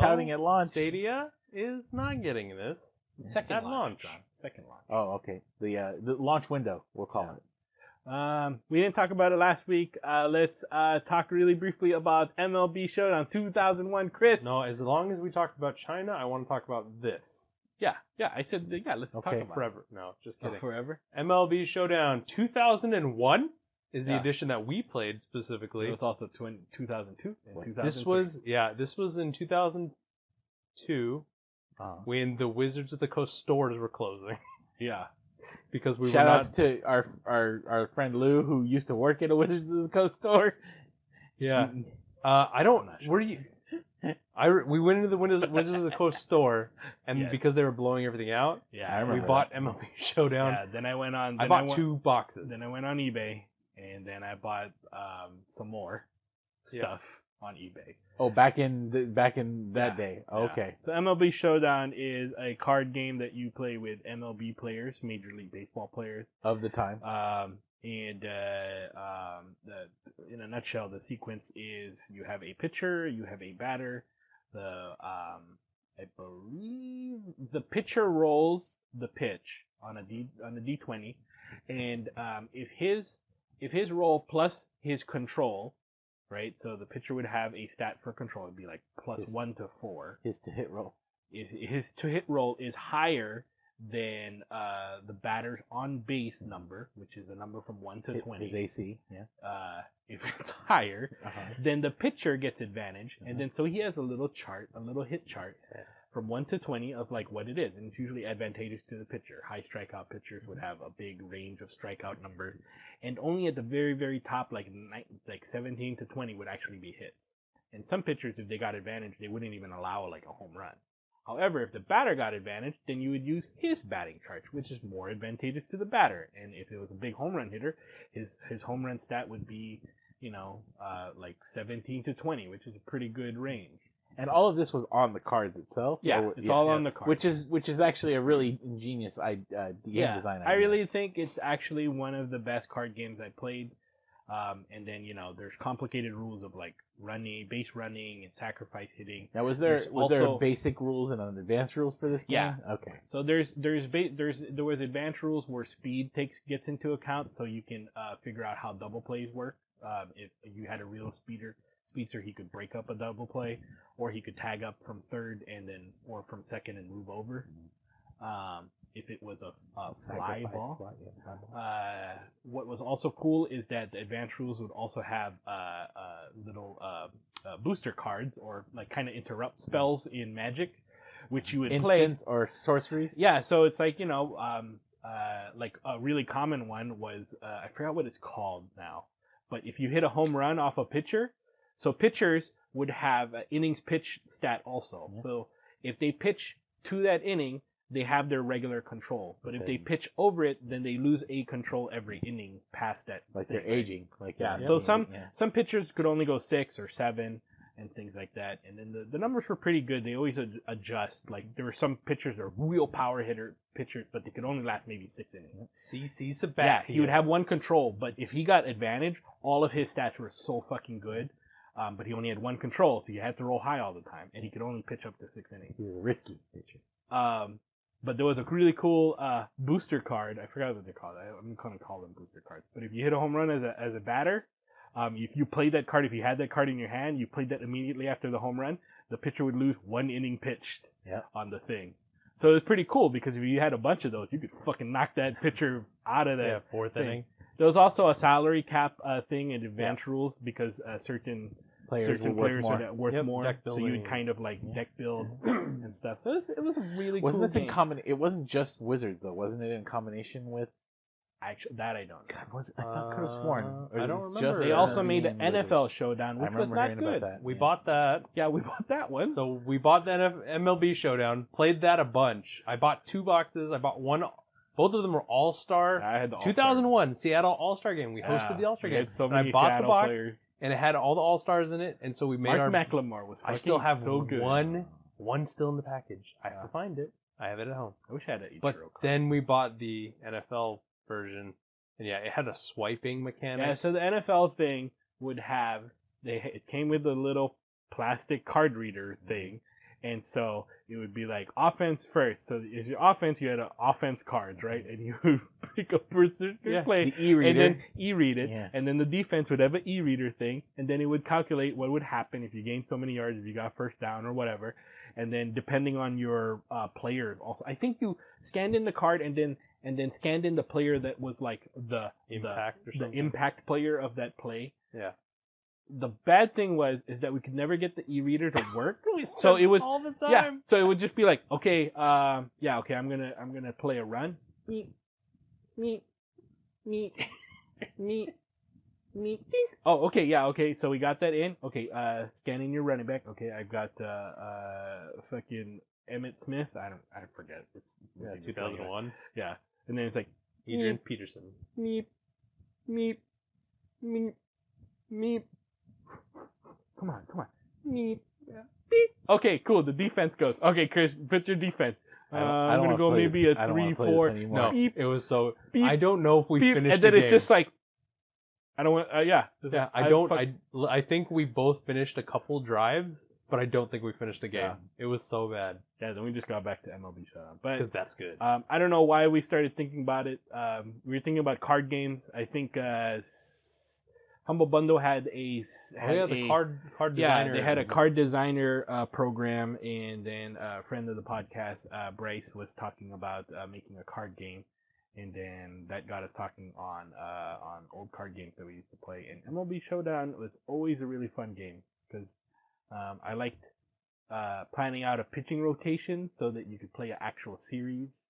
D: touting at launch.
C: Stadia is not getting this.
A: Second
C: At launch.
A: Second launch.
D: Oh, okay. The launch window, we'll call it.
A: We didn't talk about it last week. Let's talk really briefly about MLB Showdown 2001. Chris.
C: No, as long as we talk about China, I want to talk about this.
A: Yeah. I said let's talk about
C: Forever. No, just
A: it.
C: kidding.
A: Forever.
C: MLB Showdown 2001 is the
A: Yeah.
C: edition that we played specifically.
A: It was also 2002 and 2003.
C: This was in 2002 when the Wizards of the Coast stores were closing.
A: Yeah.
C: Because we
D: Shout
C: were
D: outs to our friend Lou, who used to work at a Wizards of the Coast store.
C: Yeah. I don't. Where do you? We went into the Wizards of the Coast store, and because they were blowing everything out,
A: Yeah,
C: we bought MLB Showdown.
A: Yeah, then I went on.
C: I bought 2 boxes.
A: Then I went on eBay and then I bought some more stuff on eBay.
D: Oh, back in that day.
A: Yeah.
D: Okay.
A: So MLB Showdown is a card game that you play with MLB players, Major League Baseball players
D: of the time.
A: In a nutshell, the sequence is you have a pitcher, you have a batter. I believe the pitcher rolls the pitch on a D20, and if his roll plus his control, right? So the pitcher would have a stat for control. It'd be like +1 to 4.
D: His to hit roll.
A: If his to hit roll is higher than the batter's on base number, which is a number from 1 to 20.
D: His AC, yeah.
A: If it's higher, then the pitcher gets advantage, and then so he has a little hit chart from 1 to 20 of like what it is, and it's usually advantageous to the pitcher. High strikeout pitchers would have a big range of strikeout numbers, and only at the very, very top, like 17 to 20 would actually be hits. And some pitchers, if they got advantage, they wouldn't even allow like a home run. However, if the batter got advantage, then you would use his batting chart, which is more advantageous to the batter. And if it was a big home run hitter, his home run stat would be, like 17 to 20, which is a pretty good range.
D: And all of this was on the cards itself.
A: Yes, it's all on the cards.
D: Which is actually a really ingenious game design idea.
A: I really think it's actually one of the best card games I played. And then there's complicated rules of like base running and sacrifice hitting.
D: Now was there basic rules and advanced rules for this game?
A: Yeah.
D: Okay.
A: So there was advanced rules where speed gets into account, so you can figure out how double plays work. If you had a real speedster, he could break up a double play, or he could tag up from third or from second and move over. If it was a fly ball. What was also cool is that the advanced rules would also have little booster cards, or like kind of interrupt spells in Magic, which you would play.
D: Instants or sorceries?
A: Yeah, so it's like, like a really common one was, I forgot what it's called now, but if you hit a home run off a pitcher, so pitchers would have an innings pitch stat also. Yeah. So if they pitch to that inning, they have their regular control. But if they pitch over it, then they lose a control every inning past that.
D: Like they're aging.
A: So some pitchers could only go 6 or 7 and things like that. And then the numbers were pretty good. They always adjust. Like there were some pitchers that were real power hitter pitchers, but they could only last maybe 6 innings.
C: CC Sabathia.
A: Yeah, he would have one control, but if he got advantage, all of his stats were so fucking good. But he only had one control, so you had to roll high all the time, and he could only pitch up to 6 innings.
D: He was a risky pitcher.
A: But there was a really cool booster card. I forgot what they're called. I'm going to call them booster cards. But if you hit a home run as a batter, if you played that card, if you had that card in your hand, you played that immediately after the home run, the pitcher would lose 1 inning pitched on the thing. So it was pretty cool, because if you had a bunch of those, you could fucking knock that pitcher out of the
C: fourth inning.
A: There was also a salary cap thing in advanced rules, because certain players are worth more, so you would kind of like deck build and stuff. So it was a really cool
D: this
A: game.
D: in common? It wasn't just Wizards though, wasn't it? In combination with
A: actually that I don't know.
D: God, I could have sworn.
C: I don't remember.
A: They also made the NFL Showdown, which was not good.
C: We bought that.
A: Yeah, we bought that one.
C: So we bought that MLB Showdown. Played that a bunch. I bought 2 boxes. I bought one. Both of them were All-Star.
A: I had the
C: 2001 Seattle All-Star game. We hosted the All-Star game.
A: So many
C: I bought
A: Seattle
C: the box,
A: players.
C: and it had all the All-Stars in it. And so we made
A: Mark McLemore was
C: I still have
A: so good.
C: one still in the package. I have to find it. I have it at home.
A: I wish I had an Ichiro
C: But
A: card.
C: then we bought the NFL version, and it had a swiping mechanic.
A: Yeah, so the NFL thing would have it came with a little plastic card reader thing. And so it would be like offense first. So if your offense, you had an offense cards, right? And you would pick a person to play,
D: the e-reader.
A: and then e-read it. Yeah. And then the defense would have an e-reader thing, and then it would calculate what would happen if you gained so many yards, if you got first down or whatever. And then depending on your players, also, I think you scanned in the card and then scanned in the player that was like the impact player of that play.
C: Yeah.
A: The bad thing is that we could never get the e-reader to work. So it was
C: all the time.
A: Yeah. So it would just be like, okay, I'm gonna play a run. Meet. Oh, okay, yeah, okay. So we got that in. Okay, scanning your running back. Okay, I've got fucking Emmitt Smith. I forget. It's
C: 2001.
A: Yeah, and then it's like
C: Adrian Peterson.
A: Meep. meep, meep. Come on. Meep. Beep. Okay, cool. The defense goes. Okay, Chris, put your defense. I'm gonna go maybe a 3-4.
C: No,
A: beep,
C: it was so.
A: beep,
C: I don't know if we
A: beep,
C: finished
A: and then
C: the
A: it's
C: game.
A: just like. I don't want. Yeah.
C: Yeah, I think we both finished a couple drives, but I don't think we finished a game.
A: Yeah.
C: It was so bad.
A: Yeah. Then we just got back to MLB Showdown, but
C: Because that's good.
A: I don't know why we started thinking about it. We were thinking about card games. I think Humble Bundle had a
C: card designer.
A: they had a card designer program, and then a friend of the podcast, Bryce, was talking about making a card game, and then that got us talking on old card games that we used to play. And MLB Showdown was always a really fun game because I liked planning out a pitching rotation so that you could play an actual series.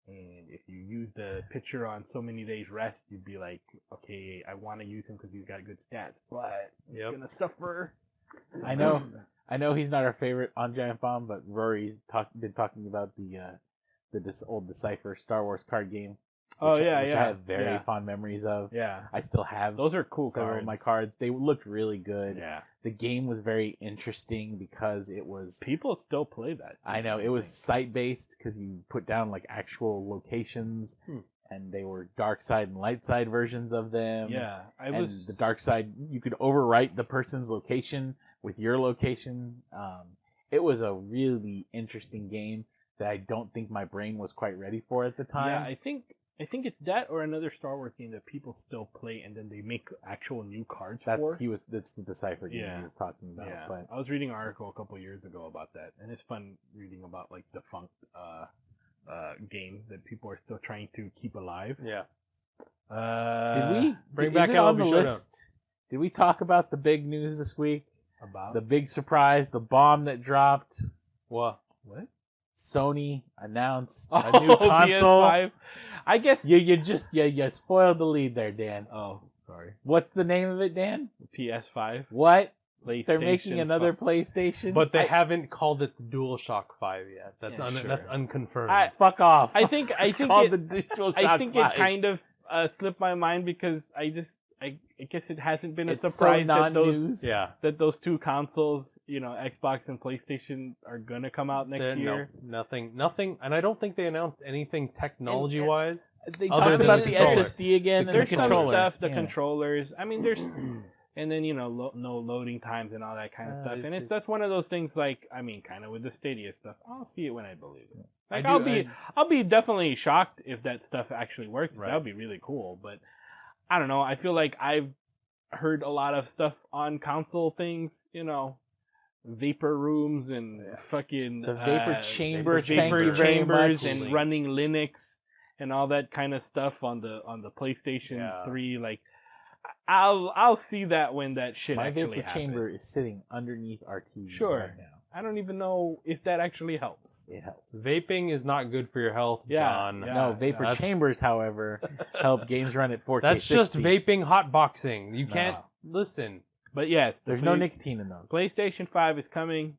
A: And if you use the pitcher on so many days rest, you'd be like, okay, I want to use him because he's got good stats, but he's gonna suffer.
D: I know he's not our favorite on Giant Bomb, but Rory's been talking about this old Decipher Star Wars card game. Which I have very fond memories of.
A: Yeah,
D: I still have
A: those are cool
D: several
A: cards.
D: of my cards. They looked really good.
A: Yeah,
D: the game was very interesting because it was.
A: People still play that.
D: I know it was site based because you put down like actual locations, and they were dark side and light side versions of them.
A: Yeah,
D: the dark side you could overwrite the person's location with your location. It was a really interesting game that I don't think my brain was quite ready for at the time.
A: Yeah, I think it's that or another Star Wars game that people still play, and then they make actual new cards for.
D: That's the Decipher game he was talking about.
A: Yeah,
D: but
A: I was reading an article a couple of years ago about that, and it's fun reading about like defunct games that people are still trying to keep alive.
C: Yeah.
A: Did
C: we bring back
D: it on the
C: MLB Showdown?
D: list? Did we talk about the big news this week?
A: About
D: the big surprise, the bomb that dropped?
C: What?
D: Sony announced a new console.
A: PS5. I guess
D: you spoiled the lead there, Dan.
A: Oh, sorry.
D: What's the name of it, Dan?
A: PS5.
D: What?
A: PlayStation
D: They're making another PlayStation,
C: but they haven't called it the DualShock 5 yet. That's
A: sure.
C: That's unconfirmed.
D: Fuck off.
A: I think
D: it
A: kind of slipped my mind because I guess it hasn't been a surprise that those two consoles, Xbox and PlayStation, are gonna come out next year.
C: No, nothing, and I don't think they announced anything technology-wise.
D: They talked about the SSD again and
A: there's
D: the controller.
A: Some stuff, the controllers. I mean, there's, and then no loading times and all that kind of stuff. And that's one of those things. Like, I mean, kind of with the Stadia stuff, I'll see it when I believe it. Like, I'll be definitely shocked if that stuff actually works. Right. That would be really cool, but. I don't know. I feel like I've heard a lot of stuff on console things, vapor rooms and fucking
D: vapor chamber,
A: vapor chambers and running Linux and all that kind of stuff on the PlayStation 3. Like, I'll see that when that shit actually happens. My vapor
D: chamber is sitting underneath our TV right now.
A: I don't even know if that actually helps.
D: It helps.
C: Vaping is not good for your health, John.
D: No, vapor chambers, however, help games run at 4K.
C: That's just vaping hotboxing. You can't listen.
A: But yes,
D: there's no nicotine in those.
A: PlayStation 5 is coming.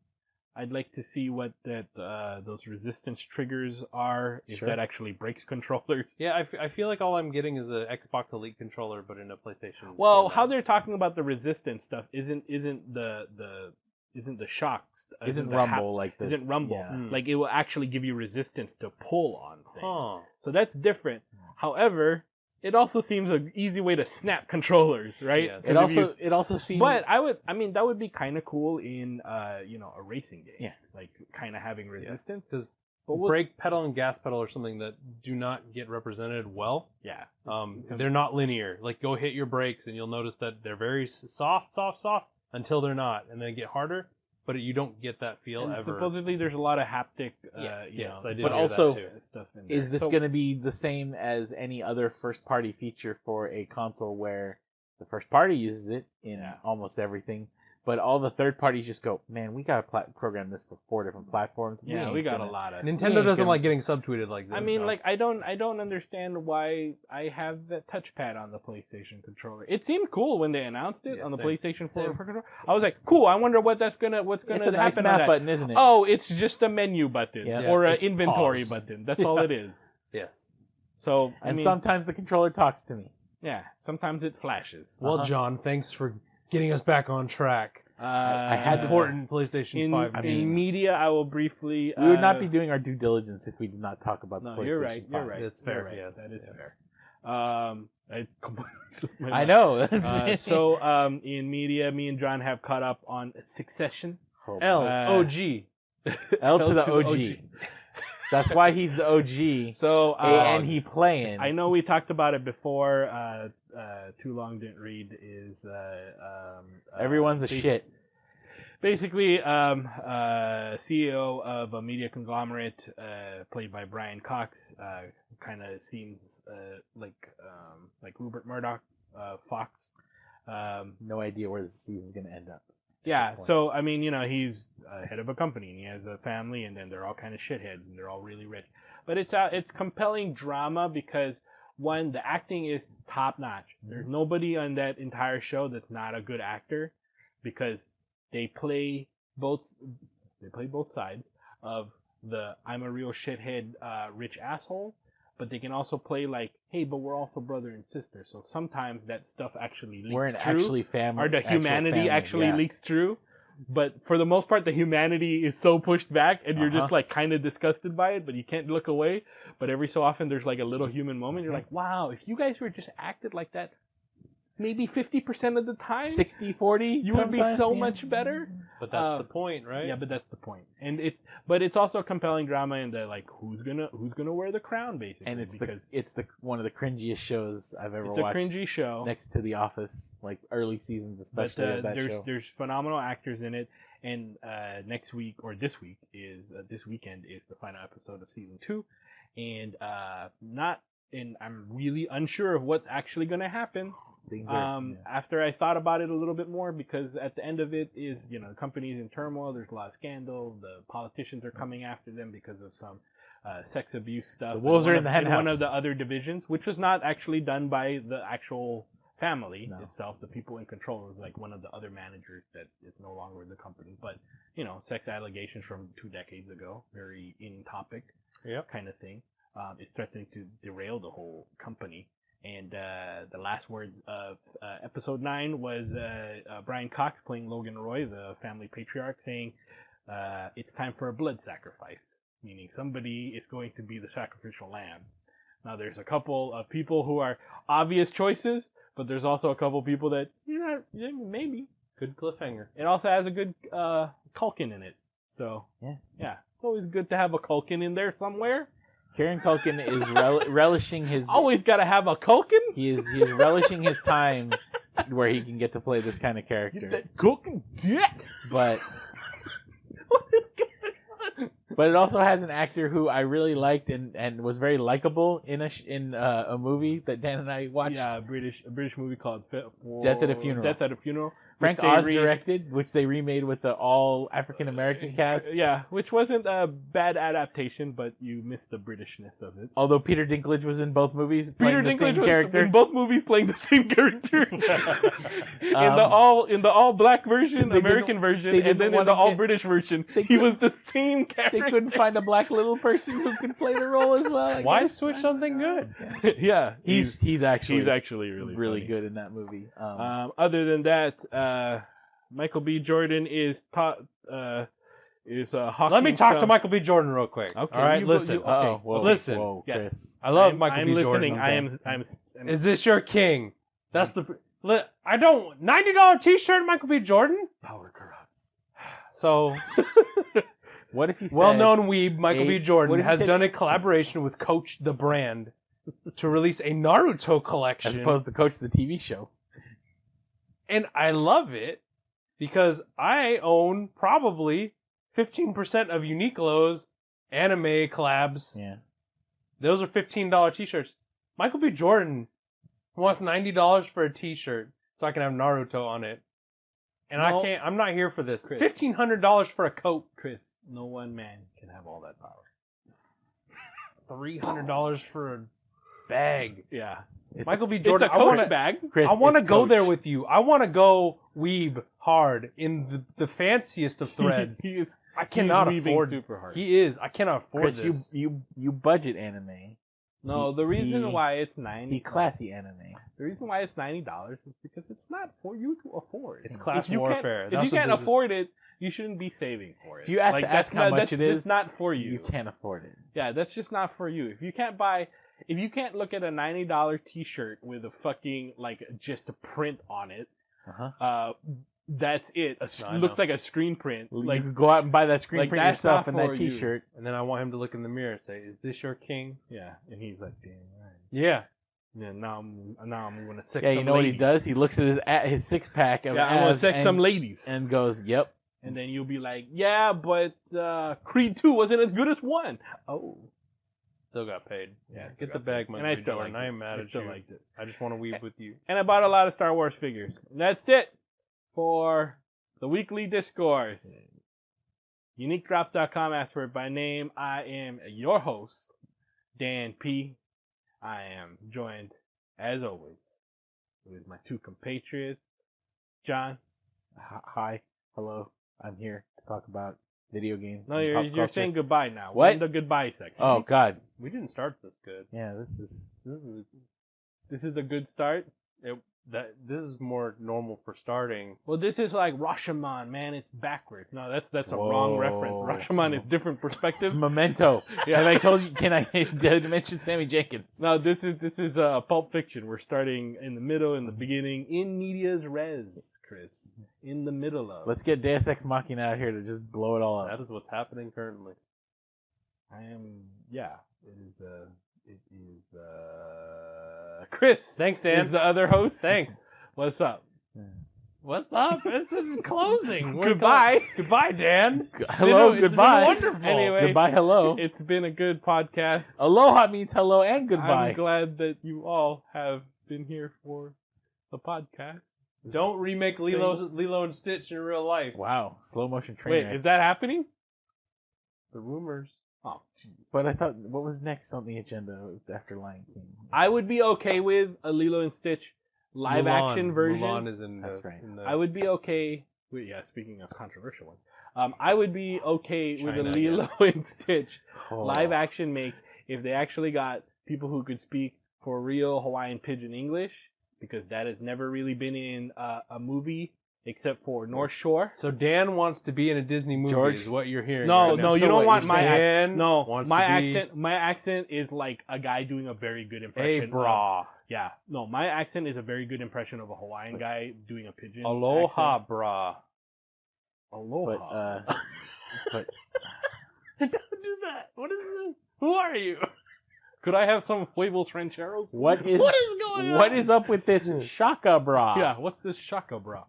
A: I'd like to see what those resistance triggers are, if that actually breaks controllers.
C: Yeah, I feel like all I'm getting is an Xbox Elite controller, but in a PlayStation.
A: Well, how they're talking about the resistance stuff isn't the shocks.
D: Isn't Rumble.
A: Yeah. Like, it will actually give you resistance to pull on things. So that's different. However, it also seems an easy way to snap controllers, right?
D: Yeah. It also seems.
A: But that would be kind of cool in a racing game.
D: Yeah.
A: Like, kind of having resistance.
C: Because brake pedal and gas pedal are something that do not get represented well.
A: Yeah.
C: They're not linear. Like, go hit your brakes and you'll notice that they're very soft until they're not, and then get harder. But you don't get that feel ever.
A: Supposedly, there's a lot of haptic.
C: I did.
D: But also,
A: stuff in there.
D: Is this going to be the same as any other first-party feature for a console where the first party uses it in almost everything, but all the third parties just go, man, we got to program this for 4 different platforms.
A: Yeah, we got a lot of.
C: Nintendo doesn't like getting subtweeted like this.
A: I mean, like, I don't understand why I have that touchpad on the PlayStation controller. It seemed cool when they announced it on the PlayStation 4 controller. I was like, cool. I wonder what's gonna happen.
D: It's a nice map button, isn't it?
A: Oh, it's just a menu button or an inventory button. That's all it is.
C: Yes.
A: So
D: sometimes the controller talks to me.
A: Yeah, sometimes it flashes.
C: Well, John, thanks for getting us back on track.
D: I had
C: important PlayStation 5 news.
A: In media, I will briefly...
D: we would not be doing our due diligence if we did not talk about the PlayStation 5.
A: You're right.
C: That's fair,
A: Right.
C: yes.
A: That is fair. I completely slipped my
D: I
A: mind.
D: know.
A: So, in media, me and John have caught up on Succession.
C: L-O-G.
D: L to the OG. That's why he's the OG.
A: So,
D: and he playing.
A: I know we talked about it before. Too long didn't read is
D: Everyone's a shit.
A: Basically, CEO of a media conglomerate, played by Brian Cox, kind of seems like Rupert Murdoch, Fox.
D: No idea where the season's gonna end up.
A: Yeah, so I mean, he's head of a company and he has a family, and then they're all kind of shitheads and they're all really rich. But it's compelling drama because one, the acting is top notch. There's nobody on that entire show that's not a good actor, because they play both sides of the I'm a real shithead rich asshole, but they can also play like, hey, but we're also brother and sister. So sometimes that stuff actually leaks through.
D: Actually family.
A: Or the humanity actually leaks through. But for the most part, the humanity is so pushed back, and you're just like kind of disgusted by it, but you can't look away. But every so often, there's like a little human moment. You're like, wow, if you guys were just acted like that, maybe 50% of the time,
D: 60-40,
A: you would be so much better.
C: But that's the point, right?
A: Yeah, but that's the point. And it's also compelling drama in the like who's gonna wear the crown, basically.
D: And it's one of the cringiest shows I've ever watched.
A: It's a cringy show
D: next to The Office, like early seasons especially of that show.
A: There's phenomenal actors in it, and this weekend is the final episode of season 2, and I'm really unsure of what's actually gonna happen. After I thought about it a little bit more, because at the end of it is, the company's in turmoil. There's a lot of scandal. The politicians are coming after them because of some sex abuse stuff.
D: The wolves are in the hen house.
A: One of the other divisions, which was not actually done by the actual family itself. The people in control was like one of the other managers that is no longer with the company. But, sex allegations from 2 decades ago, very in topic kind of thing, is threatening to derail the whole company. And the last words of episode 9 was Brian Cox playing Logan Roy, the family patriarch, saying, it's time for a blood sacrifice, meaning somebody is going to be the sacrificial lamb. Now, there's a couple of people who are obvious choices, but there's also a couple people that, maybe.
C: Good cliffhanger.
A: It also has a good Culkin in it. So, yeah. It's always good to have a Culkin in there somewhere.
D: Kieran Culkin is relishing his...
A: Always gotta have a Culkin?
D: He is relishing his time where he can get to play this kind of character.
A: Get that Culkin,
D: But... But it also has an actor who I really liked and was very likable in a movie that Dan and I watched.
A: Yeah, a British movie called
D: Death at a Funeral.
A: Death at a Funeral.
D: Frank Oz directed, which they remade with the all African American cast.
A: Yeah, which wasn't a bad adaptation, but you missed the Britishness of it.
D: Although Peter Dinklage was in both movies playing the same character.
A: In both movies playing the same character. in the all black version, American version, and then in the all British version, he was the same character.
D: They couldn't find a black little person who could play the role as well.
C: Why switch something good?
A: Yeah,
D: he's actually
A: really
D: good in that movie.
A: Other than that, Michael B. Jordan is hawking.
C: Let me talk to Michael B. Jordan real quick.
A: Okay.
C: All right, listen. Listen.
D: Whoa,
A: yes.
D: Chris.
C: I love Michael B.
A: Jordan.
C: I'm
A: I'm
C: Is this your king? That's the. I don't. $90 T-shirt, Michael B. Jordan.
A: Power corrupts.
C: So.
D: What if you said
C: well-known weeb Michael B. Jordan has
D: said,
C: done a collaboration with Coach the brand to release a Naruto collection,
D: as opposed to Coach the TV show?
C: And I love it because I own probably 15% of Uniqlo's anime collabs.
D: Yeah,
C: those are $15 T-shirts. Michael B. Jordan wants $90 for a T-shirt so I can have Naruto on it, and I can't. I'm not here for this.
A: Chris.
C: $1,500 for a coat,
A: Chris. No one man can have all that power.
C: $300 for a bag.
A: Yeah.
C: Michael B. Jordan.
A: It's a Coach bag.
D: Chris,
C: I want to go
D: Coach.
C: there with you. I want to go weeb hard in the fanciest of threads. I cannot afford.
A: Super hard.
C: He is. I cannot afford
D: Chris,
C: this.
D: you budget anime.
A: No, the reason why it's $90.
D: Classy anime.
A: The reason why it's $90 is because it's not for you to afford.
C: It's class warfare.
A: If you can't afford it, you shouldn't be saving for it.
D: If you ask how much it is,
A: that's just not for you.
D: You can't afford it.
A: Yeah, that's just not for you. If you can't look at a $90 T-shirt with a fucking just a print on it, that's it. Looks like a screen print.
D: You could go out and buy that screen print yourself and that T-shirt.
C: And then I want him to look in the mirror and say, "Is this your king?"
A: Yeah, and he's like, "Damn right."
C: Yeah.
A: Yeah, now I'm gonna sex.
D: Yeah,
A: some
D: you know
A: ladies.
D: what he does? He looks at his 6-pack of
A: I'm gonna sex some ladies,
D: and goes, "Yep."
A: And then you'll be like, "Yeah, but Creed 2 wasn't as good as 1." Oh,
C: still got paid.
A: Yeah,
C: get the bag money.
A: And I still
C: liked it. I ain't mad at you.
A: Liked it.
C: I just want to weave with you.
A: And I bought a lot of Star Wars figures. And that's it for the weekly discourse. UniqueDrops.com asks for it by name. I am your host, Dan P. I am joined, as always, with my two compatriots, John.
D: Hi, hello. I'm here to talk about video games.
A: No, you're saying goodbye now.
D: What?
A: We're in the goodbye section.
D: Oh God,
C: we didn't start this good.
D: Yeah, this is
A: a good start.
C: This is more normal for starting.
A: Well, this is like Rashomon, man. It's backwards. No, that's a wrong reference. Rashomon is different perspectives.
D: It's Memento. Yeah. Have I told you? Can I mention Sammy Jenkins?
A: No, this is Pulp Fiction. We're starting in the middle, in the beginning, in medias res, Chris. In the middle of.
D: Let's get Deus Ex Machina out here to just blow it all up.
C: That is what's happening currently.
A: It is Chris.
C: Thanks, Dan.
A: Is the other host.
C: Thanks.
A: What's up?
C: What's up? It's closing.
A: Goodbye.
C: Goodbye, Dan.
D: Hello, goodbye.
C: It's been wonderful.
A: Anyway,
D: goodbye, hello.
A: It's been a good podcast.
D: Aloha means hello and goodbye.
A: I'm glad that you all have been here for the podcast.
C: Don't remake Lilo and Stitch in real life.
D: Wow, slow motion train.
A: Wait, is that happening?
C: The rumors.
A: Oh,
D: but I thought, what was next on the agenda after Lion King?
A: I would be okay with a Lilo and Stitch live action version.
C: Mulan is in
D: That's right.
A: I would be okay. Speaking of controversial ones, I would be okay with a Lilo and Stitch live action make if they actually got people who could speak for real Hawaiian Pidgin English, because that has never really been in a movie except for North Shore.
C: So Dan wants to be in a Disney movie, is what you're hearing.
A: No,
C: right now.
A: you don't want my accent.
C: No,
A: my accent is like a guy doing a very good impression.
C: Hey, brah.
A: Yeah. No, my accent is a very good impression of a Hawaiian guy doing a Pidgin
C: Aloha,
A: accent.
C: Brah.
A: Aloha.
D: But
A: don't do that. What is this? Who are you? Could I have some huevos rancheros?
D: What is
A: going on?
D: What is up with this shaka bra?
A: Yeah, what's this shaka bra?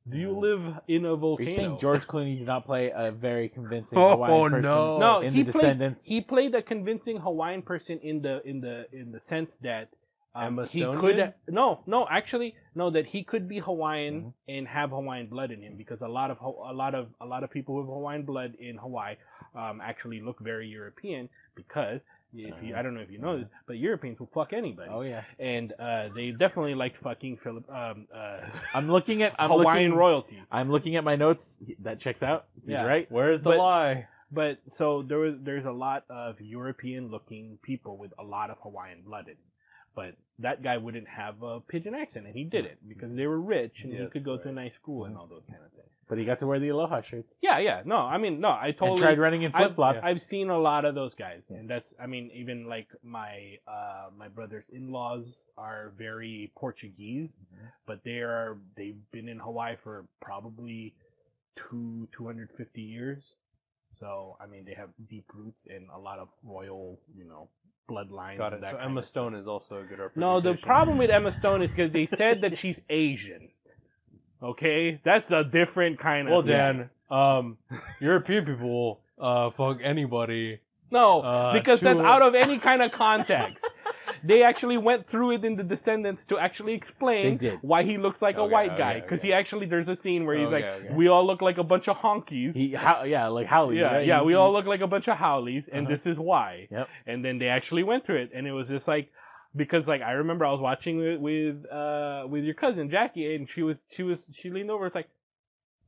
A: Do you live in a volcano?
D: Are you saying George Clooney did not play a very convincing Hawaiian person in The Descendants?
A: He played a convincing Hawaiian person in the sense that
C: Emma
A: he
C: Stone
A: could
C: did?
A: that he could be Hawaiian and have Hawaiian blood in him, because a lot of people with Hawaiian blood in Hawaii actually look very European, because I don't know if you know this, but Europeans will fuck anybody.
D: Oh yeah,
A: and they definitely like fucking
D: I'm looking at
A: Hawaiian royalty.
D: I'm looking at my notes. That checks out.
A: Yeah.
D: Right.
C: Where's the lie?
A: But so there's a lot of European-looking people with a lot of Hawaiian blood in. But that guy wouldn't have a Pidgin accent, and he did it because they were rich and he could go to a nice school and all those kind of things.
D: But he got to wear the Aloha shirts.
A: Yeah. No, I totally
D: and tried running in flip flops.
A: I've seen a lot of those guys, and that's even like my brother's in-laws are very Portuguese, but they've been in Hawaii for probably 250 years. So they have deep roots and a lot of royal bloodline.
C: Got it. So Emma Stone is also a good representation.
A: No, the problem with Emma Stone is because they said that she's Asian. Okay, that's a different kind of.
C: Well, Dan, European people fuck anybody.
A: No, because that's out of any kind of context. They actually went through it in The Descendants to actually explain why he looks like a white guy. Because he actually, there's a scene where he's we all look like a bunch of honkies.
D: Like Howley.
A: Yeah,
D: right?
A: We all look like a bunch of Howleys, and this is why.
D: Yep.
A: And then they actually went through it, and it was just like, because I remember I was watching it with your cousin Jackie, and she leaned over, it's like,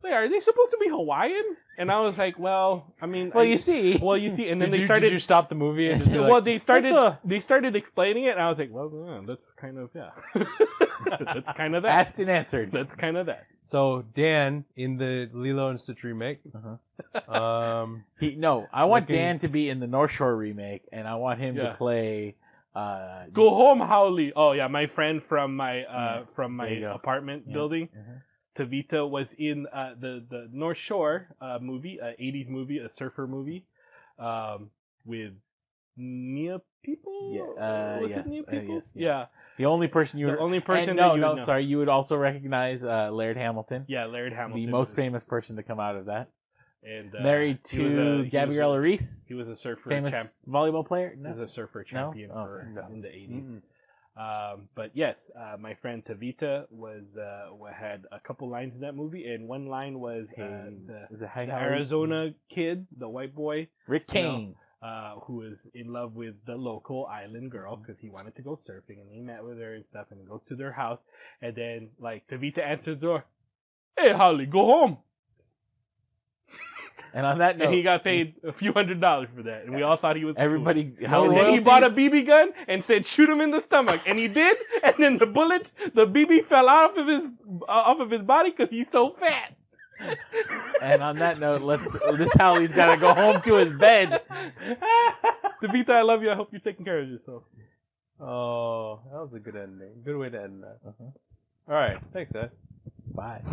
A: wait, are they supposed to be Hawaiian? And I was like, well, I mean,
D: you see.
A: and then they started.
C: Did you stop the movie and just be like,
A: well, they started explaining it, and I was like, well, yeah, that's kind of that's kind of that.
D: Asked and answered.
A: That's kind of that.
C: So Dan in the Lilo and Stitch remake.
D: I want Dan to be in the North Shore remake, and I want him to play.
A: Go home, Howley. Oh yeah, my friend from my apartment building. Tavita was in the North Shore movie, 80s movie, a surfer movie, with Nia People.
D: Yes.
A: Yeah.
D: The only person you you would also recognize Laird Hamilton.
A: Yeah, Laird Hamilton,
D: the most famous person to come out of that.
A: And
D: married to Gabriella Reese.
A: He was a surfer,
D: famous volleyball player.
A: No? He was a surfer champion in the 80s.
D: Mm-hmm.
A: But yes, my friend Tavita had a couple lines in that movie, and one line was the Arizona kid, the white boy,
D: Rick Kane,
A: who was in love with the local island girl because he wanted to go surfing, and he met with her and stuff, and he goes to their house, and then like Tavita answers the door, "Hey Holly, go home."
D: And on that note,
A: and he got paid a few $100s for that, and we all thought he was
D: everybody.
A: Cool. And then he bought a BB gun and said, "Shoot him in the stomach," and he did. And then the BB fell off of his body because he's so fat.
D: And on that note, this Howley's got to go home to his bed.
A: Tavita, I love you. I hope you're taking care of yourself.
C: Oh, that was a good ending. Good way to end that. All right, thanks, Ed.
D: Bye.